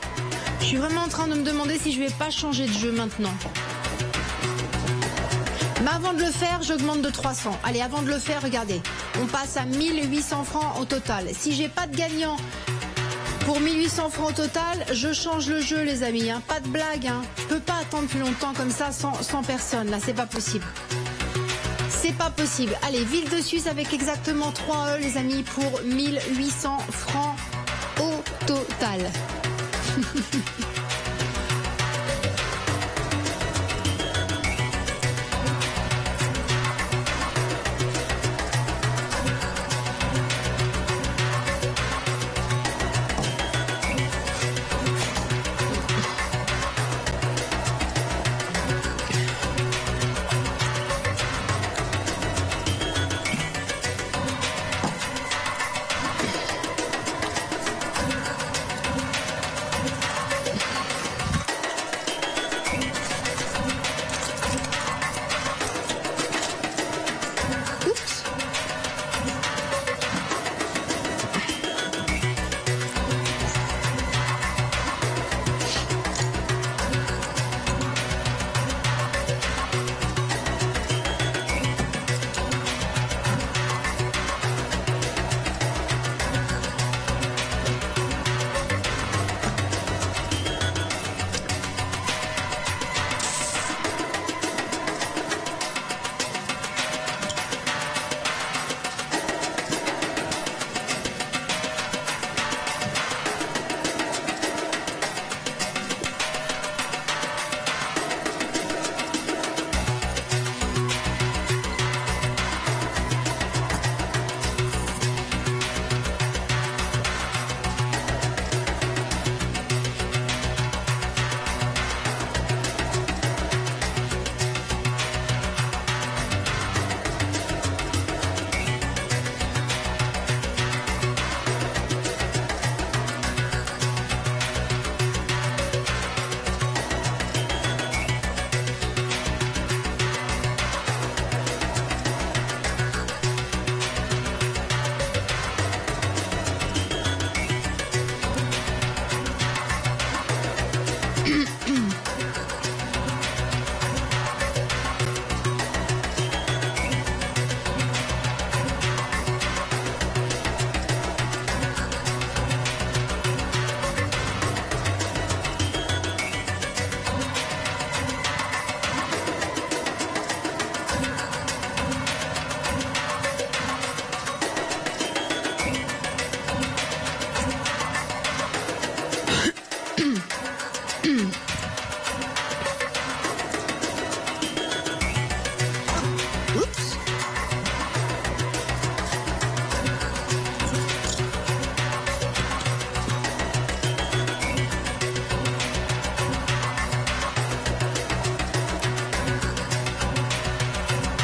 Je suis vraiment en train de me demander si je vais pas changer de jeu maintenant. Mais avant de le faire, j'augmente de 300. Allez, avant de le faire, regardez. On passe à 1800 francs au total. Si j'ai pas de gagnant pour 1800 francs au total, je change le jeu, les amis. Hein. Pas de blague. Hein. Je peux pas attendre plus longtemps comme ça sans personne. Là, c'est pas possible. C'est pas possible. Allez, Ville de Suisse avec exactement 3 E, les amis, pour 1800 francs au total.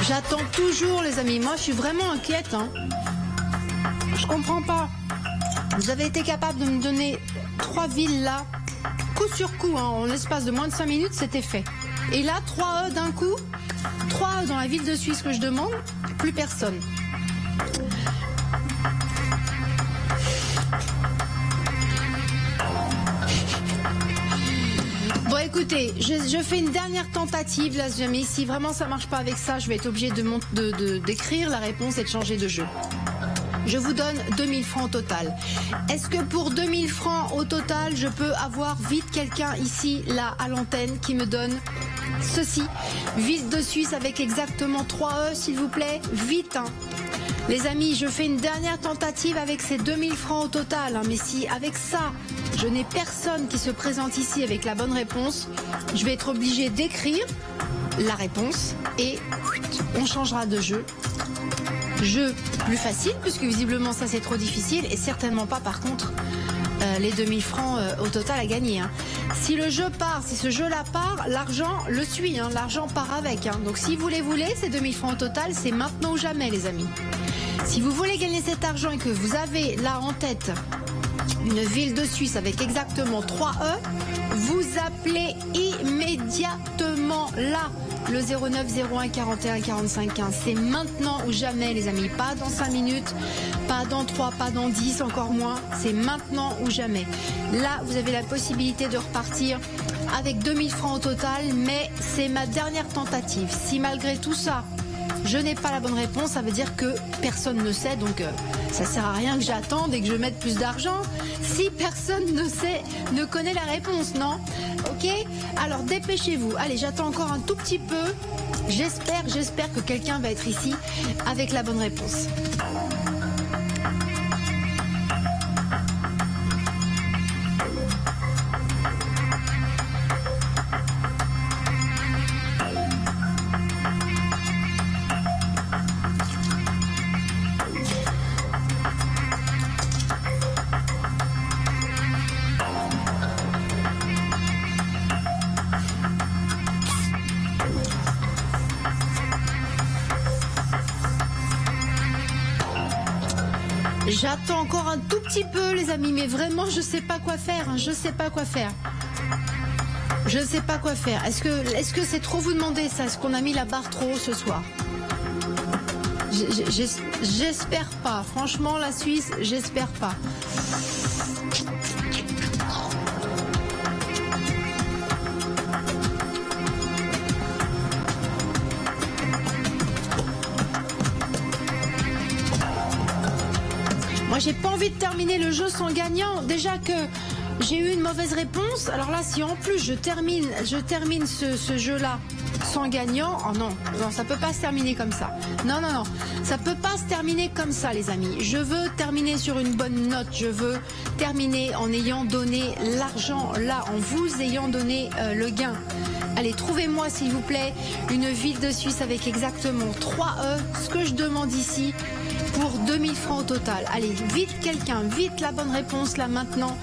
J'attends toujours, les amis. Moi, je suis vraiment inquiète. Hein. Je comprends pas. Vous avez été capable de me donner 3 villes là, coup sur coup, hein, en l'espace de moins de 5 minutes, c'était fait. Et là, 3 E d'un coup, 3 E dans la ville de Suisse que je demande, plus personne. Bon, écoutez, je fais une dernière tentative, là, jamais. Si vraiment ça marche pas avec ça, je vais être obligée d'écrire la réponse et de changer de jeu. Je vous donne 2000 francs au total. Est-ce que pour 2000 francs au total, je peux avoir vite quelqu'un ici, là, à l'antenne, qui me donne ceci? Ville de Suisse avec exactement 3 E, s'il vous plaît. Vite, hein. Les amis, je fais une dernière tentative avec ces 2000 francs au total. Hein. Mais si, avec ça, je n'ai personne qui se présente ici avec la bonne réponse, je vais être obligée d'écrire la réponse et on changera de jeu. Jeu plus facile, puisque visiblement ça c'est trop difficile, et certainement pas par contre les 2000 francs au total à gagner. Hein. Si le jeu part, si ce jeu-là part, l'argent le suit, hein, l'argent part avec. Hein. Donc si vous les voulez, ces 2000 francs au total, c'est maintenant ou jamais, les amis. Si vous voulez gagner cet argent et que vous avez là en tête une ville de Suisse avec exactement 3 E, vous appelez immédiatement là le 09 01 41 45 15. C'est maintenant ou jamais, les amis. Pas dans 5 minutes, pas dans 3, pas dans 10, encore moins. C'est maintenant ou jamais. Là, vous avez la possibilité de repartir avec 2000 francs au total, mais c'est ma dernière tentative. Si malgré tout ça, je n'ai pas la bonne réponse, ça veut dire que personne ne sait, donc ça sert à rien que j'attende et que je mette plus d'argent si personne ne connaît la réponse, non? Ok? Alors dépêchez-vous. Allez, j'attends encore un tout petit peu. J'espère que quelqu'un va être ici avec la bonne réponse. J'attends encore un tout petit peu, les amis, mais vraiment, je sais pas quoi faire. Je sais pas quoi faire. Je ne sais pas quoi faire. Est-ce que c'est trop vous demander ça? Est-ce qu'on a mis la barre trop haut ce soir? J'espère pas. Franchement, la Suisse, j'espère pas. Moi, j'ai pas envie de terminer le jeu sans gagnant. Déjà que j'ai eu une mauvaise réponse. Alors là, si en plus je termine ce jeu-là sans gagnant, oh non, ça peut pas se terminer comme ça. Non, ça peut pas se terminer comme ça, les amis. Je veux terminer sur une bonne note. Je veux terminer en ayant donné l'argent là, en vous ayant donné le gain. Allez, trouvez-moi s'il vous plaît une ville de Suisse avec exactement 3 E, ce que je demande ici, pour 2000 francs au total. Allez, vite quelqu'un, vite la bonne réponse là maintenant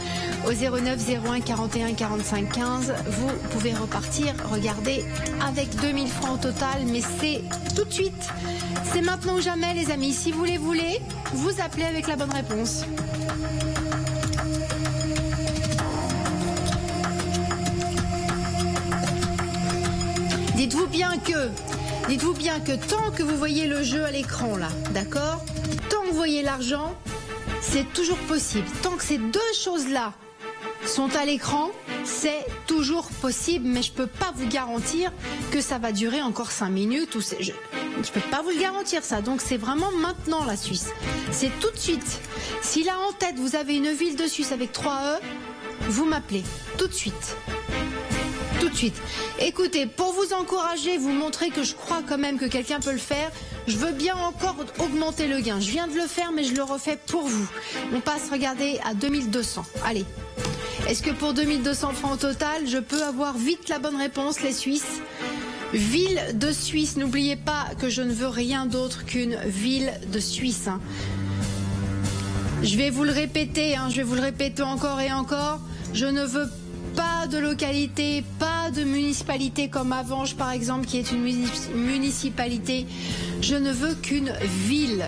au 09 01 41 45 15. Vous pouvez repartir, regardez, avec 2000 francs au total, mais c'est tout de suite. C'est maintenant ou jamais, les amis. Si vous les voulez, vous appelez avec la bonne réponse. Dites-vous bien que tant que vous voyez le jeu à l'écran là, d'accord? Tant que vous voyez l'argent, c'est toujours possible. Tant que ces deux choses-là sont à l'écran, c'est toujours possible, mais je peux pas vous garantir que ça va durer encore 5 minutes. Je peux pas vous le garantir ça. Donc c'est vraiment maintenant la Suisse. C'est tout de suite. Si là en tête vous avez une ville de Suisse avec 3 E, vous m'appelez tout de suite. Tout de suite. Écoutez, pour vous encourager, vous montrer que je crois quand même que quelqu'un peut le faire, je veux bien encore augmenter le gain. Je viens de le faire, mais je le refais pour vous. On passe, regardez, à 2200. Allez. Est-ce que pour 2200 francs au total, je peux avoir vite la bonne réponse, les Suisses? Ville de Suisse. N'oubliez pas que je ne veux rien d'autre qu'une ville de Suisse. Hein. Je vais vous le répéter, je vais vous le répéter encore et encore. Je ne veux pas de localité, pas de municipalité comme Avange par exemple, qui est une municipalité. Je ne veux qu'une ville.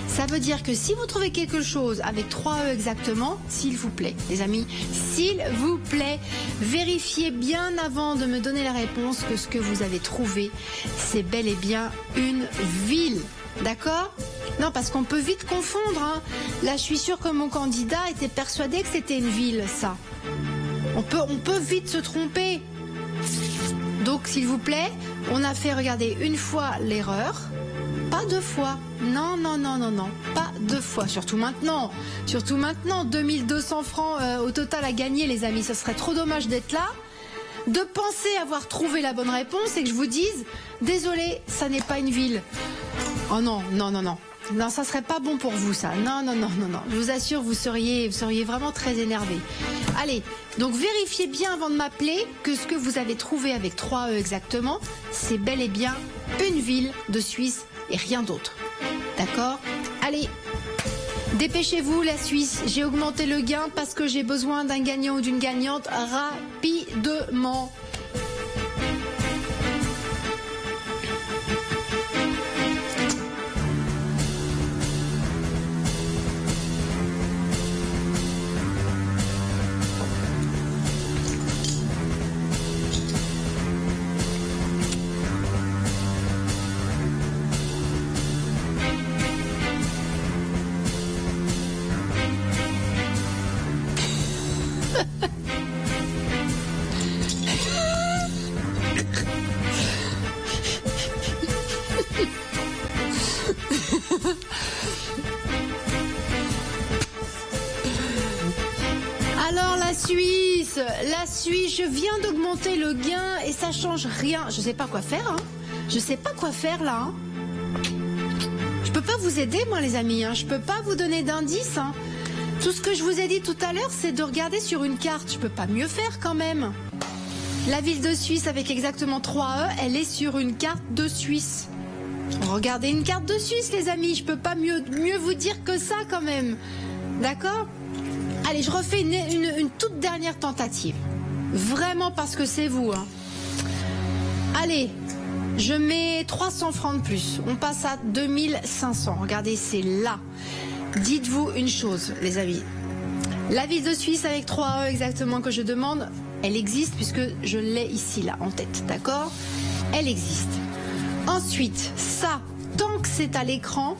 Ça veut dire que si vous trouvez quelque chose avec 3 E exactement, s'il vous plaît, les amis, s'il vous plaît, vérifiez bien avant de me donner la réponse que ce que vous avez trouvé, c'est bel et bien une ville. D'accord ? Non, parce qu'on peut vite confondre. Là, je suis sûre que mon candidat était persuadé que c'était une ville, ça. On peut vite se tromper. Donc, s'il vous plaît, on a fait, regardez, une fois l'erreur, pas 2 fois. Non, pas 2 fois. Surtout maintenant, 2200 francs au total à gagner, les amis. Ce serait trop dommage d'être là, de penser avoir trouvé la bonne réponse et que je vous dise, désolé, ça n'est pas une ville. Oh non. Non, ça serait pas bon pour vous, ça. Non. Je vous assure, vous seriez vraiment très énervé. Allez, donc vérifiez bien avant de m'appeler que ce que vous avez trouvé avec 3 E exactement, c'est bel et bien une ville de Suisse et rien d'autre. D'accord ? Allez, dépêchez-vous, la Suisse. J'ai augmenté le gain parce que j'ai besoin d'un gagnant ou d'une gagnante rapidement. Alors la Suisse, je viens d'augmenter le gain et ça change rien. Je sais pas quoi faire, hein. Je sais pas quoi faire là. Hein. Je peux pas vous aider, moi les amis. Hein. Je peux pas vous donner d'indices. Hein. Tout ce que je vous ai dit tout à l'heure, c'est de regarder sur une carte. Je peux pas mieux faire quand même. La ville de Suisse avec exactement 3 E, elle est sur une carte de Suisse. Regardez une carte de Suisse, les amis. Je peux pas mieux vous dire que ça quand même. D'accord ? Allez, je refais une toute dernière tentative. Vraiment parce que c'est vous. Hein. Allez, je mets 300 francs de plus. On passe à 2500. Regardez, c'est là. Dites-vous une chose, les amis. La ville de Suisse avec 3 E exactement que je demande, elle existe puisque je l'ai ici, là, en tête. D'accord ? Elle existe. Ensuite, ça, tant que c'est à l'écran...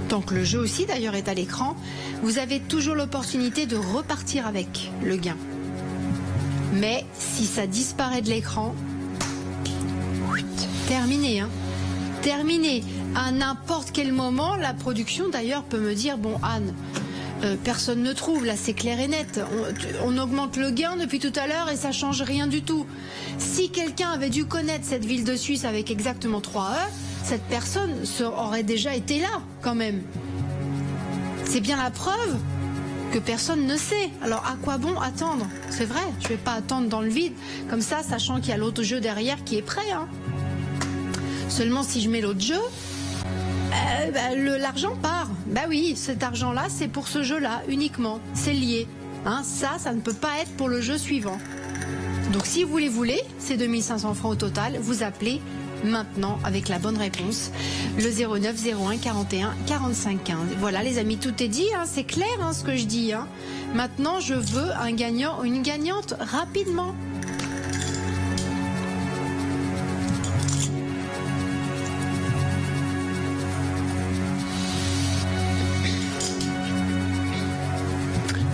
Tant que le jeu aussi d'ailleurs est à l'écran, vous avez toujours l'opportunité de repartir avec le gain. Mais si ça disparaît de l'écran, terminé. Hein. Terminé. À n'importe quel moment, la production d'ailleurs peut me dire, bon Anne, personne ne trouve, là c'est clair et net. On augmente le gain depuis tout à l'heure et ça change rien du tout. Si quelqu'un avait dû connaître cette ville de Suisse avec exactement 3 E, cette personne aurait déjà été là, quand même. C'est bien la preuve que personne ne sait. Alors, à quoi bon attendre ? C'est vrai, je ne vais pas attendre dans le vide, comme ça, sachant qu'il y a l'autre jeu derrière qui est prêt. Hein. Seulement, si je mets l'autre jeu, l'argent part. Bah oui, cet argent-là, c'est pour ce jeu-là, uniquement. C'est lié. Hein, ça ne peut pas être pour le jeu suivant. Donc, si vous les voulez, c'est 2500 francs au total, vous appelez maintenant avec la bonne réponse, le 09 01 41 45 15. Voilà les amis, tout est dit, hein, c'est clair hein, ce que je dis. Hein. Maintenant, je veux un gagnant ou une gagnante rapidement.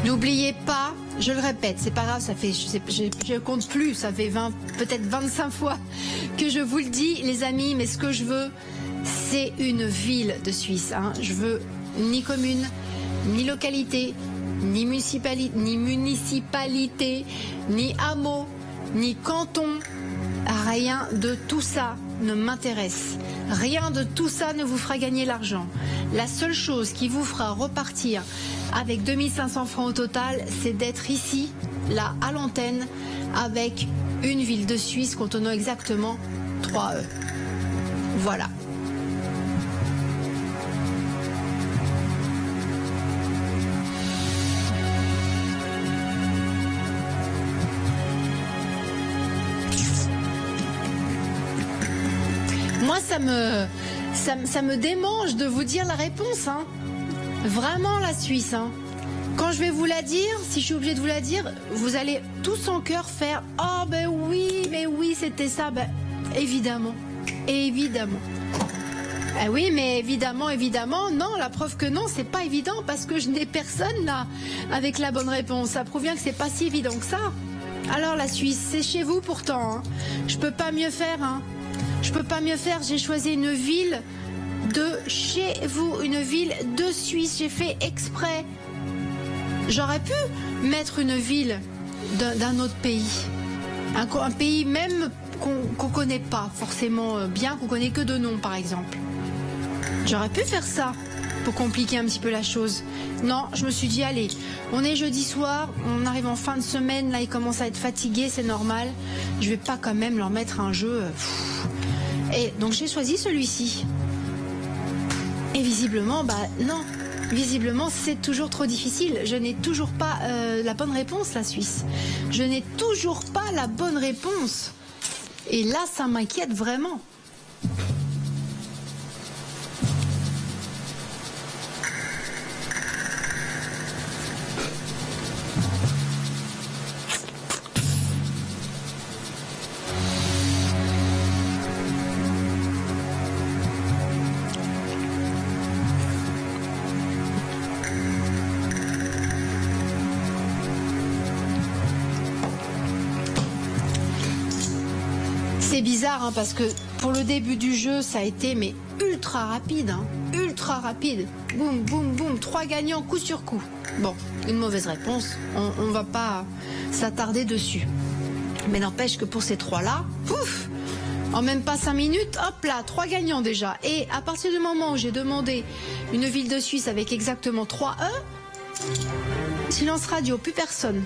N'oubliez pas, je le répète, c'est pas grave, ça fait, je compte plus, ça fait peut-être 25 fois que je vous le dis, les amis, mais ce que je veux, c'est une ville de Suisse. Hein. Je veux ni commune, ni localité, ni municipalité, ni hameau, ni canton. Rien de tout ça ne m'intéresse. Rien de tout ça ne vous fera gagner l'argent. La seule chose qui vous fera repartir avec 2500 francs au total, c'est d'être ici, là, à l'antenne, avec une ville de Suisse contenant exactement 3 E. Voilà. Moi, ça me démange de vous dire la réponse. Hein. Vraiment, la Suisse. Hein. Quand je vais vous la dire, si je suis obligée de vous la dire, vous allez tous en cœur faire « Oh, ben oui, c'était ça. » Ben, évidemment. Évidemment. Ah oui, mais évidemment, non, la preuve que non, c'est pas évident parce que je n'ai personne là avec la bonne réponse. Ça prouve bien que c'est pas si évident que ça. Alors, la Suisse, c'est chez vous pourtant. Hein. Je peux pas mieux faire, hein. Je peux pas mieux faire, j'ai choisi une ville de chez vous, une ville de Suisse, j'ai fait exprès. J'aurais pu mettre une ville d'un autre pays, un pays même qu'on connaît pas forcément bien, qu'on connaît que de nom par exemple. J'aurais pu faire ça pour compliquer un petit peu la chose. Non, je me suis dit allez, on est jeudi soir, on arrive en fin de semaine, là ils commencent à être fatigués, c'est normal. Je vais pas quand même leur mettre un jeu... Et donc j'ai choisi celui-ci. Et visiblement, non. Visiblement, c'est toujours trop difficile. Je n'ai toujours pas la bonne réponse, la Suisse. Je n'ai toujours pas la bonne réponse. Et là, ça m'inquiète vraiment. c'est bizarre hein, parce que pour le début du jeu, ça a été mais ultra rapide. Hein, ultra rapide. Boum, boum, boum. 3 gagnants coup sur coup. Bon, une mauvaise réponse. On va pas s'attarder dessus. Mais n'empêche que pour ces 3-là, pouf, en même pas 5 minutes, hop là, 3 gagnants déjà. Et à partir du moment où j'ai demandé une ville de Suisse avec exactement 3 E, silence radio, plus personne.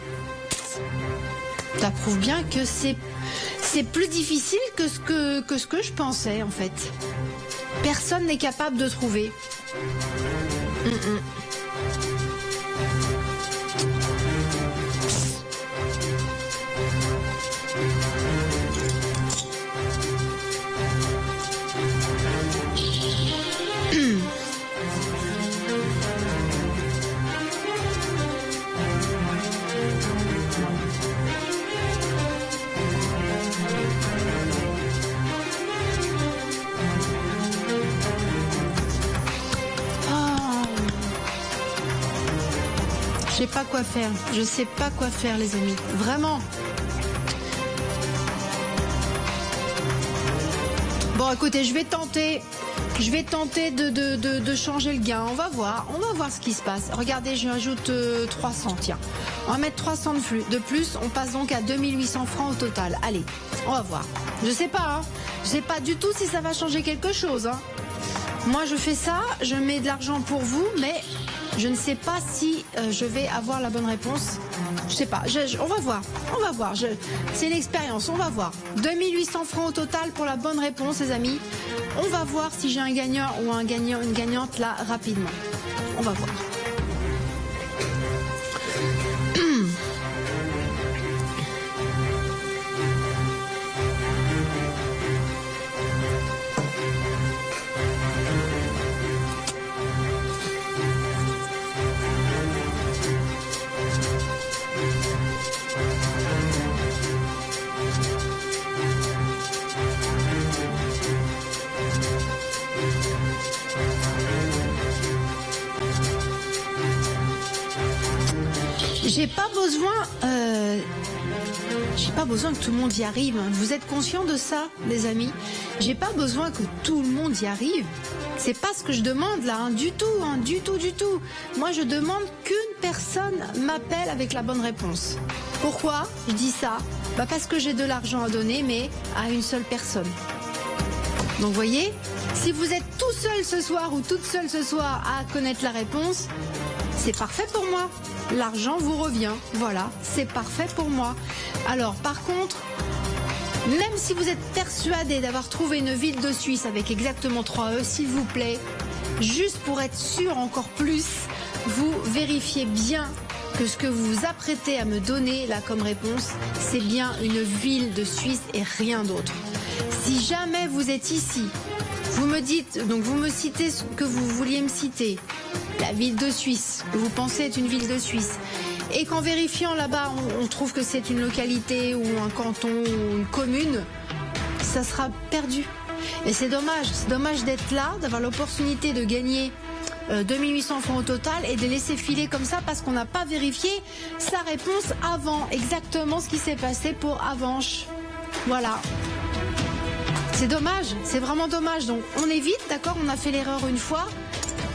Ça prouve bien que c'est plus difficile que ce que je pensais en fait. Personne n'est capable de trouver. Je sais pas quoi faire. Je sais pas quoi faire, les amis. Vraiment. Bon, écoutez, je vais tenter de changer le gain. On va voir ce qui se passe. Regardez, je rajoute 300, tiens. On va mettre 300 de plus. On passe donc à 2800 francs au total. Allez, on va voir. Je sais pas, hein. Je sais pas du tout si ça va changer quelque chose, hein. Moi, je fais ça, je mets de l'argent pour vous, mais je ne sais pas si je vais avoir la bonne réponse. Je sais pas. On va voir. C'est l'expérience. On va voir. 2800 francs au total pour la bonne réponse, les amis. On va voir si j'ai un gagnant ou un gagnant, une gagnante là rapidement. On va voir. J'ai pas besoin que tout le monde y arrive. Vous êtes conscients de ça, les amis? J'ai pas besoin que tout le monde y arrive. C'est pas ce que je demande là, hein, du tout. Moi, je demande qu'une personne m'appelle avec la bonne réponse. Pourquoi je dis ça? Parce que j'ai de l'argent à donner, mais à une seule personne. Donc, vous voyez, si vous êtes tout seul ce soir ou toute seule ce soir à connaître la réponse, c'est parfait pour moi. L'argent vous revient. Voilà, c'est parfait pour moi. Alors, par contre, même si vous êtes persuadé d'avoir trouvé une ville de Suisse avec exactement 3 E, s'il vous plaît, juste pour être sûr encore plus, vous vérifiez bien que ce que vous vous apprêtez à me donner là comme réponse, c'est bien une ville de Suisse et rien d'autre. Si jamais vous êtes ici, vous me dites, donc vous me citez ce que vous vouliez me citer, la ville de Suisse, que vous pensez être une ville de Suisse, et qu'en vérifiant là-bas, on trouve que c'est une localité ou un canton ou une commune, ça sera perdu. Et c'est dommage d'être là, d'avoir l'opportunité de gagner 2800 francs au total et de laisser filer comme ça parce qu'on n'a pas vérifié sa réponse avant, exactement ce qui s'est passé pour Avanches. Voilà. C'est dommage, c'est vraiment dommage. Donc on évite, d'accord, on a fait l'erreur une fois.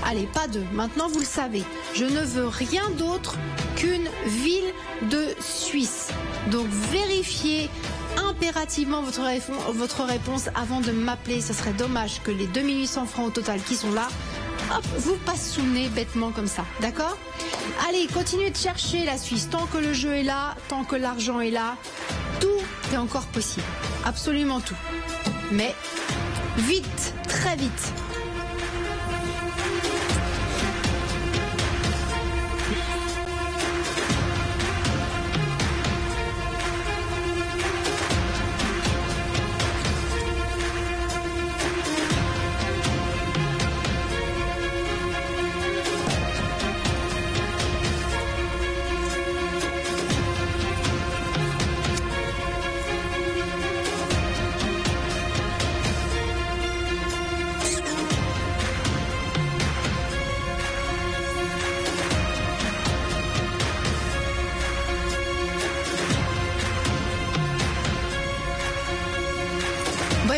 Allez, pas deux. Maintenant, vous le savez. Je ne veux rien d'autre qu'une ville de Suisse. Donc vérifiez impérativement votre réponse avant de m'appeler. Ce serait dommage que les 2800 francs au total qui sont là, hop, vous passent sous le nez bêtement comme ça. D'accord? Allez, continuez de chercher la Suisse. Tant que le jeu est là, tant que l'argent est là, tout est encore possible. Absolument tout. Mais vite, très vite.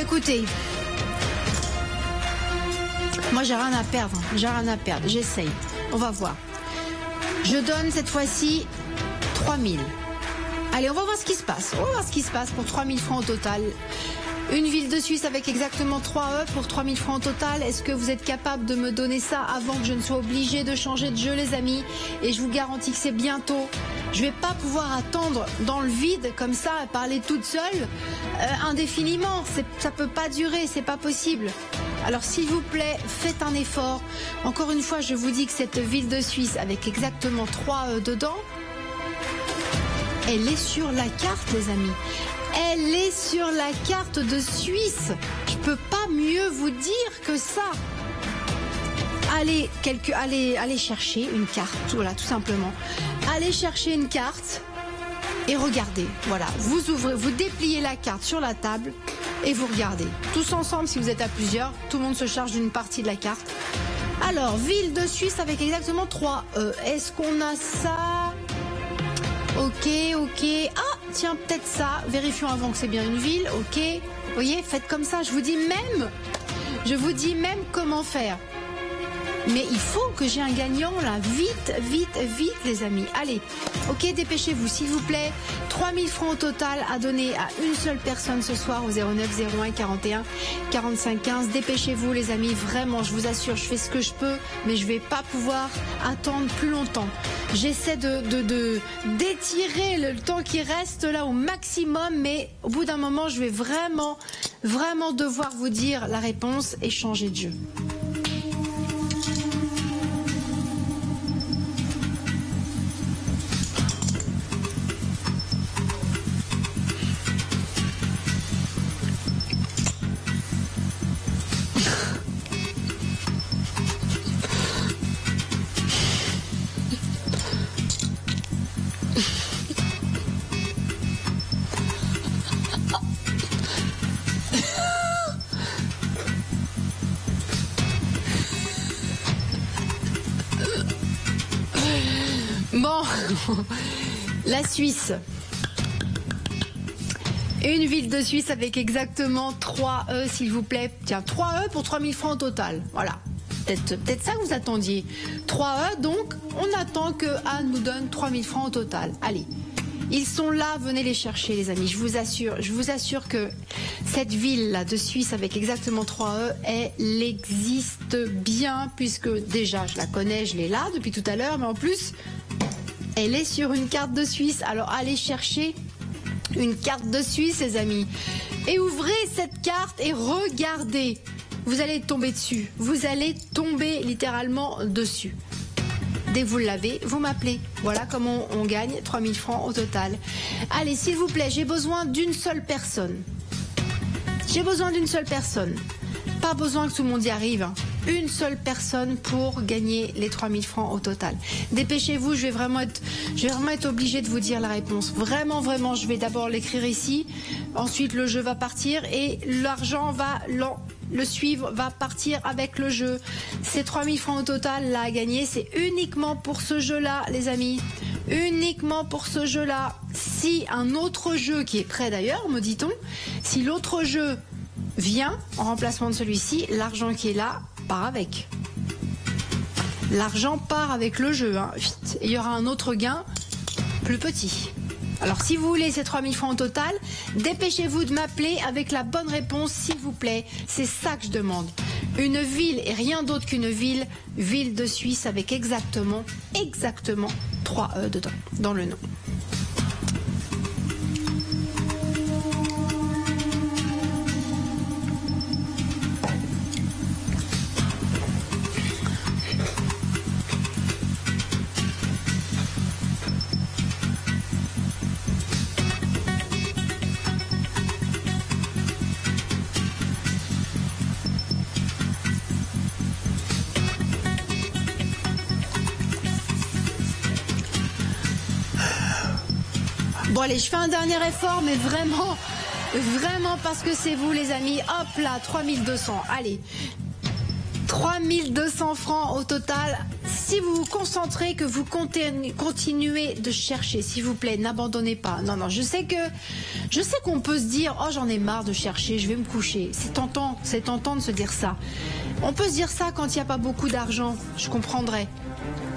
écoutez. Moi, j'ai rien à perdre. J'essaye. On va voir. Je donne cette fois-ci 3000. Allez, on va voir ce qui se passe. Pour 3000 francs au total. Une ville de Suisse avec exactement 3 E pour 3000 francs au total. Est-ce que vous êtes capable de me donner ça avant que je ne sois obligée de changer de jeu, les amis? Et je vous garantis que c'est bientôt. Je vais pas pouvoir attendre dans le vide comme ça et parler toute seule indéfiniment. Ça peut pas durer, c'est pas possible. Alors s'il vous plaît, faites un effort. Encore une fois, je vous dis que cette ville de Suisse avec exactement 3 E dedans, elle est sur la carte, les amis. Elle est sur la carte de Suisse. Je peux pas mieux vous dire que ça. Allez chercher une carte, voilà, tout simplement. Allez chercher une carte et regardez. Voilà, vous ouvrez, vous dépliez la carte sur la table et vous regardez. Tous ensemble, si vous êtes à plusieurs, tout le monde se charge d'une partie de la carte. Alors, ville de Suisse avec exactement 3 E. Est-ce qu'on a ça? Ok. Ah, tiens, peut-être ça. Vérifions avant que c'est bien une ville. Ok. Vous voyez, faites comme ça. Je vous dis même comment faire. Mais il faut que j'ai un gagnant là. Vite, les amis. Allez. Ok, dépêchez-vous, s'il vous plaît. 3000 francs au total à donner à une seule personne ce soir au 09 01 41 45 15. Dépêchez-vous, les amis. Vraiment, je vous assure, je fais ce que je peux, mais je vais pas pouvoir attendre plus longtemps. J'essaie d'étirer le temps qui reste là au maximum, mais au bout d'un moment, je vais vraiment devoir vous dire la réponse et changer de jeu. Bon, la Suisse. Une ville de Suisse avec exactement 3 E, s'il vous plaît. Tiens, 3 E pour 3000 francs au total. Voilà. Peut-être ça que vous attendiez. 3 E, donc on attend que Anne nous donne 3000 francs au total. Allez. Ils sont là, venez les chercher, les amis. Je vous assure que cette ville-là de Suisse avec exactement 3 E, elle existe bien, puisque déjà, je la connais, je l'ai là depuis tout à l'heure, mais en plus, elle est sur une carte de Suisse. Alors, allez chercher une carte de Suisse, les amis. Et ouvrez cette carte et regardez. Vous allez tomber dessus. Vous allez tomber littéralement dessus. Dès que vous l'avez, vous m'appelez. Voilà comment on gagne 3000 francs au total. Allez, s'il vous plaît, j'ai besoin d'une seule personne. Pas besoin que tout le monde y arrive. Une seule personne pour gagner les 3000 francs au total. Dépêchez-vous, je vais vraiment être obligée de vous dire la réponse. Vraiment, je vais d'abord l'écrire ici. Ensuite, le jeu va partir et l'argent va le suivre, va partir avec le jeu. Ces 3000 francs au total là à gagner, c'est uniquement pour ce jeu-là, les amis. Uniquement pour ce jeu-là. Si un autre jeu qui est prêt d'ailleurs, me dit-on, si l'autre jeu vient en remplacement de celui-ci, l'argent qui est là part avec. L'argent part avec le jeu, hein. Vite. Et il y aura un autre gain plus petit. Alors si vous voulez ces 3000 francs au total, dépêchez-vous de m'appeler avec la bonne réponse, s'il vous plaît. C'est ça que je demande. Une ville et rien d'autre qu'une ville de Suisse avec exactement 3 E dedans, dans le nom. Bon allez, je fais un dernier effort, mais vraiment parce que c'est vous les amis. Hop là, 3200. Allez, 3200 francs au total. Si vous vous concentrez, que vous continuez de chercher, s'il vous plaît, n'abandonnez pas. Non, je sais qu'on peut se dire, oh j'en ai marre de chercher, je vais me coucher. C'est tentant de se dire ça. On peut se dire ça quand il n'y a pas beaucoup d'argent, je comprendrais.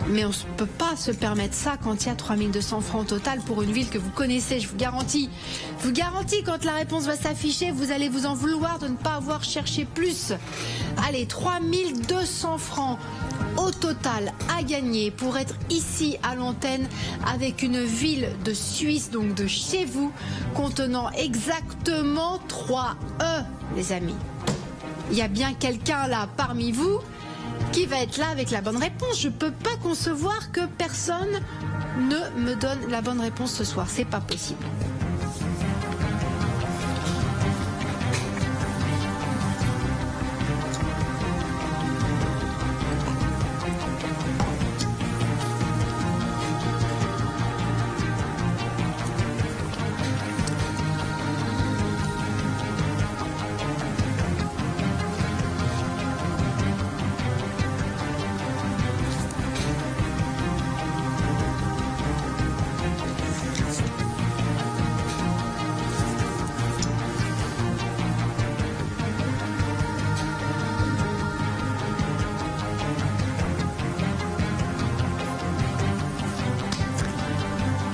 Mais on ne peut pas se permettre ça quand il y a 3200 francs au total pour une ville que vous connaissez, je vous garantis. Je vous garantis, quand la réponse va s'afficher, vous allez vous en vouloir de ne pas avoir cherché plus. Allez, 3200 francs au total à gagner pour être ici à l'antenne avec une ville de Suisse, donc de chez vous, contenant exactement 3 E, les amis. Il y a bien quelqu'un là parmi vous qui va être là avec la bonne réponse. Je ne peux pas concevoir que personne ne me donne la bonne réponse ce soir. C'est pas possible.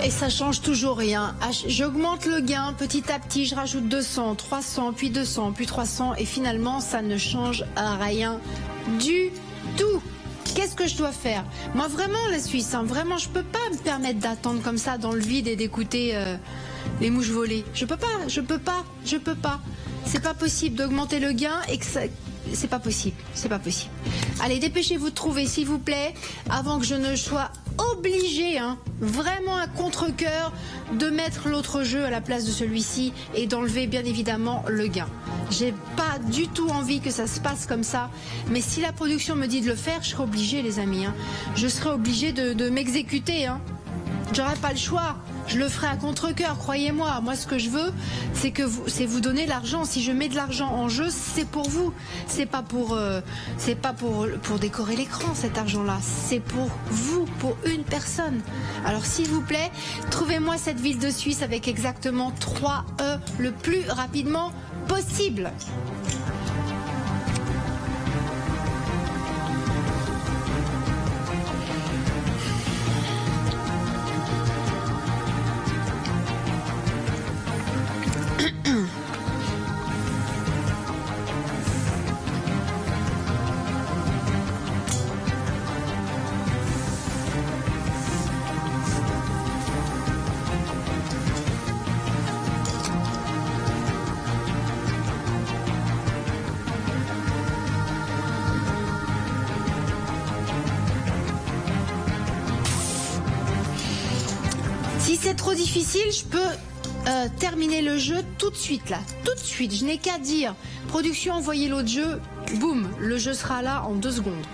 Et ça change toujours rien. J'augmente le gain petit à petit, je rajoute 200, 300, puis 200, puis 300 et finalement ça ne change rien du tout. Qu'est-ce que je dois faire? Moi vraiment la Suisse, vraiment je peux pas me permettre d'attendre comme ça dans le vide et d'écouter les mouches voler. Je peux pas. C'est pas possible d'augmenter le gain et que ça... C'est pas possible. Allez, dépêchez-vous de trouver, s'il vous plaît, avant que je ne sois obligée, vraiment à contre-cœur, de mettre l'autre jeu à la place de celui-ci et d'enlever bien évidemment le gain. J'ai pas du tout envie que ça se passe comme ça, mais si la production me dit de le faire, je serai obligée, les amis. Je serai obligée de m'exécuter. J'aurai pas le choix. Je le ferai à contre-cœur, croyez-moi. Moi, ce que je veux, c'est vous donner l'argent. Si je mets de l'argent en jeu, c'est pour vous. C'est pas pour décorer l'écran, cet argent-là. C'est pour vous, pour une personne. Alors, s'il vous plaît, trouvez-moi cette ville de Suisse avec exactement 3 E le plus rapidement possible. Si c'est trop difficile, je peux terminer le jeu tout de suite là. Tout de suite, je n'ai qu'à dire production, envoyez l'autre jeu, boum, le jeu sera là en 2 secondes.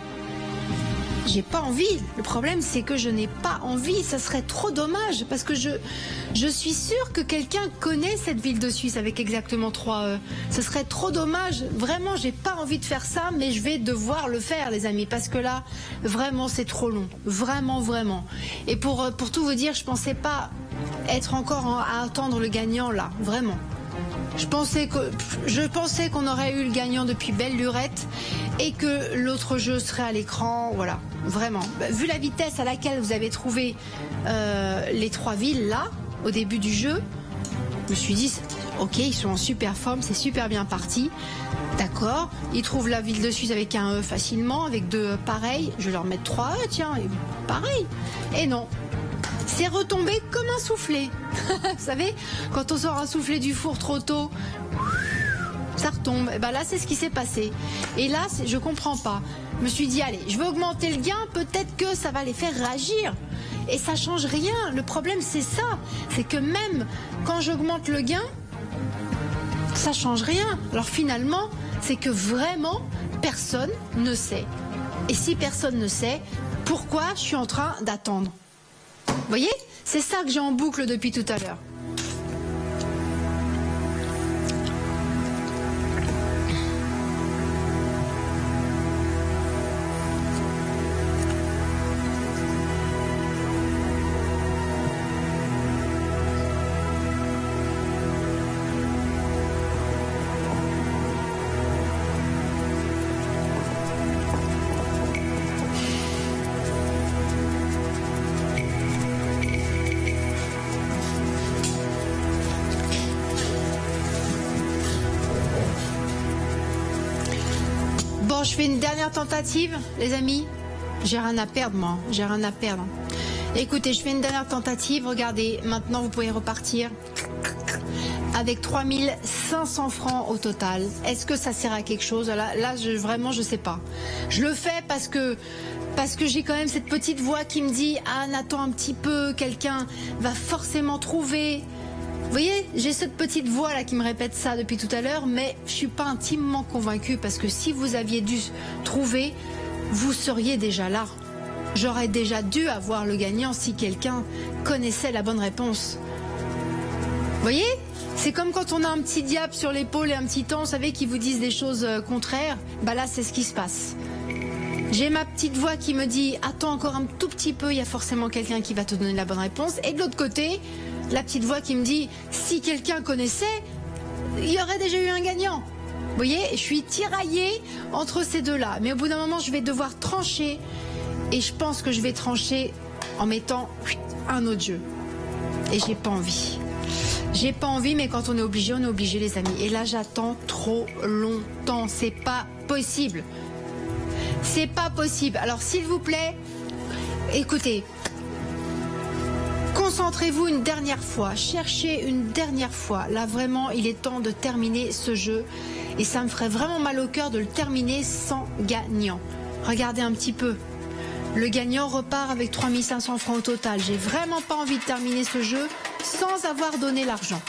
J'ai pas envie. Le problème, c'est que je n'ai pas envie. Ça serait trop dommage parce que je suis sûre que quelqu'un connaît cette ville de Suisse avec exactement 3 E. Ce serait trop dommage. Vraiment, j'ai pas envie de faire ça, mais je vais devoir le faire, les amis, parce que là, vraiment, c'est trop long. Vraiment. Et pour tout vous dire, je pensais pas être encore à attendre le gagnant là. Vraiment. Je pensais qu'on aurait eu le gagnant depuis belle lurette et que l'autre jeu serait à l'écran, voilà, vraiment. Vu la vitesse à laquelle vous avez trouvé les 3 villes là, au début du jeu, je me suis dit, ok, ils sont en super forme, c'est super bien parti, d'accord, ils trouvent la ville de Suisse avec un E facilement, avec 2 E pareils, je vais leur mettre 3 E, tiens, et pareil, et non. C'est retombé comme un soufflet. Vous savez, quand on sort un soufflet du four trop tôt, ça retombe. Et ben là, c'est ce qui s'est passé. Et là, je comprends pas. Je me suis dit, allez, je vais augmenter le gain, peut-être que ça va les faire réagir. Et ça change rien. Le problème, c'est ça. C'est que même quand j'augmente le gain, ça change rien. Alors finalement, c'est que vraiment, personne ne sait. Et si personne ne sait, pourquoi je suis en train d'attendre ? Vous voyez, c'est ça que j'ai en boucle depuis tout à l'heure. Bon, je fais une dernière tentative, les amis. J'ai rien à perdre, moi. J'ai rien à perdre. Écoutez, je fais une dernière tentative. Regardez, maintenant, vous pouvez repartir avec 3500 francs au total. Est-ce que ça sert à quelque chose? Là, vraiment, je sais pas. Je le fais parce que j'ai quand même cette petite voix qui me dit « Anne, attends un petit peu, quelqu'un va forcément trouver... » Vous voyez, j'ai cette petite voix là qui me répète ça depuis tout à l'heure, mais je suis pas intimement convaincue parce que si vous aviez dû trouver, vous seriez déjà là. J'aurais déjà dû avoir le gagnant si quelqu'un connaissait la bonne réponse. Vous voyez? C'est comme quand on a un petit diable sur l'épaule et un petit ange, vous savez, qui vous disent des choses contraires. Bah là, c'est ce qui se passe. J'ai ma petite voix qui me dit « Attends encore un tout petit peu, il y a forcément quelqu'un qui va te donner la bonne réponse. » Et de l'autre côté, la petite voix qui me dit « Si quelqu'un connaissait, il y aurait déjà eu un gagnant. » Vous voyez, je suis tiraillée entre ces deux-là. Mais au bout d'un moment, je vais devoir trancher. Et je pense que je vais trancher en mettant un autre jeu. Et j'ai pas envie. J'ai pas envie, mais quand on est obligé, les amis. Et là, j'attends trop longtemps. C'est pas possible. C'est pas possible. Alors, s'il vous plaît, écoutez, concentrez-vous une dernière fois. Cherchez une dernière fois. Là, vraiment, il est temps de terminer ce jeu. Et ça me ferait vraiment mal au cœur de le terminer sans gagnant. Regardez un petit peu. Le gagnant repart avec 3500 francs au total. J'ai vraiment pas envie de terminer ce jeu sans avoir donné l'argent.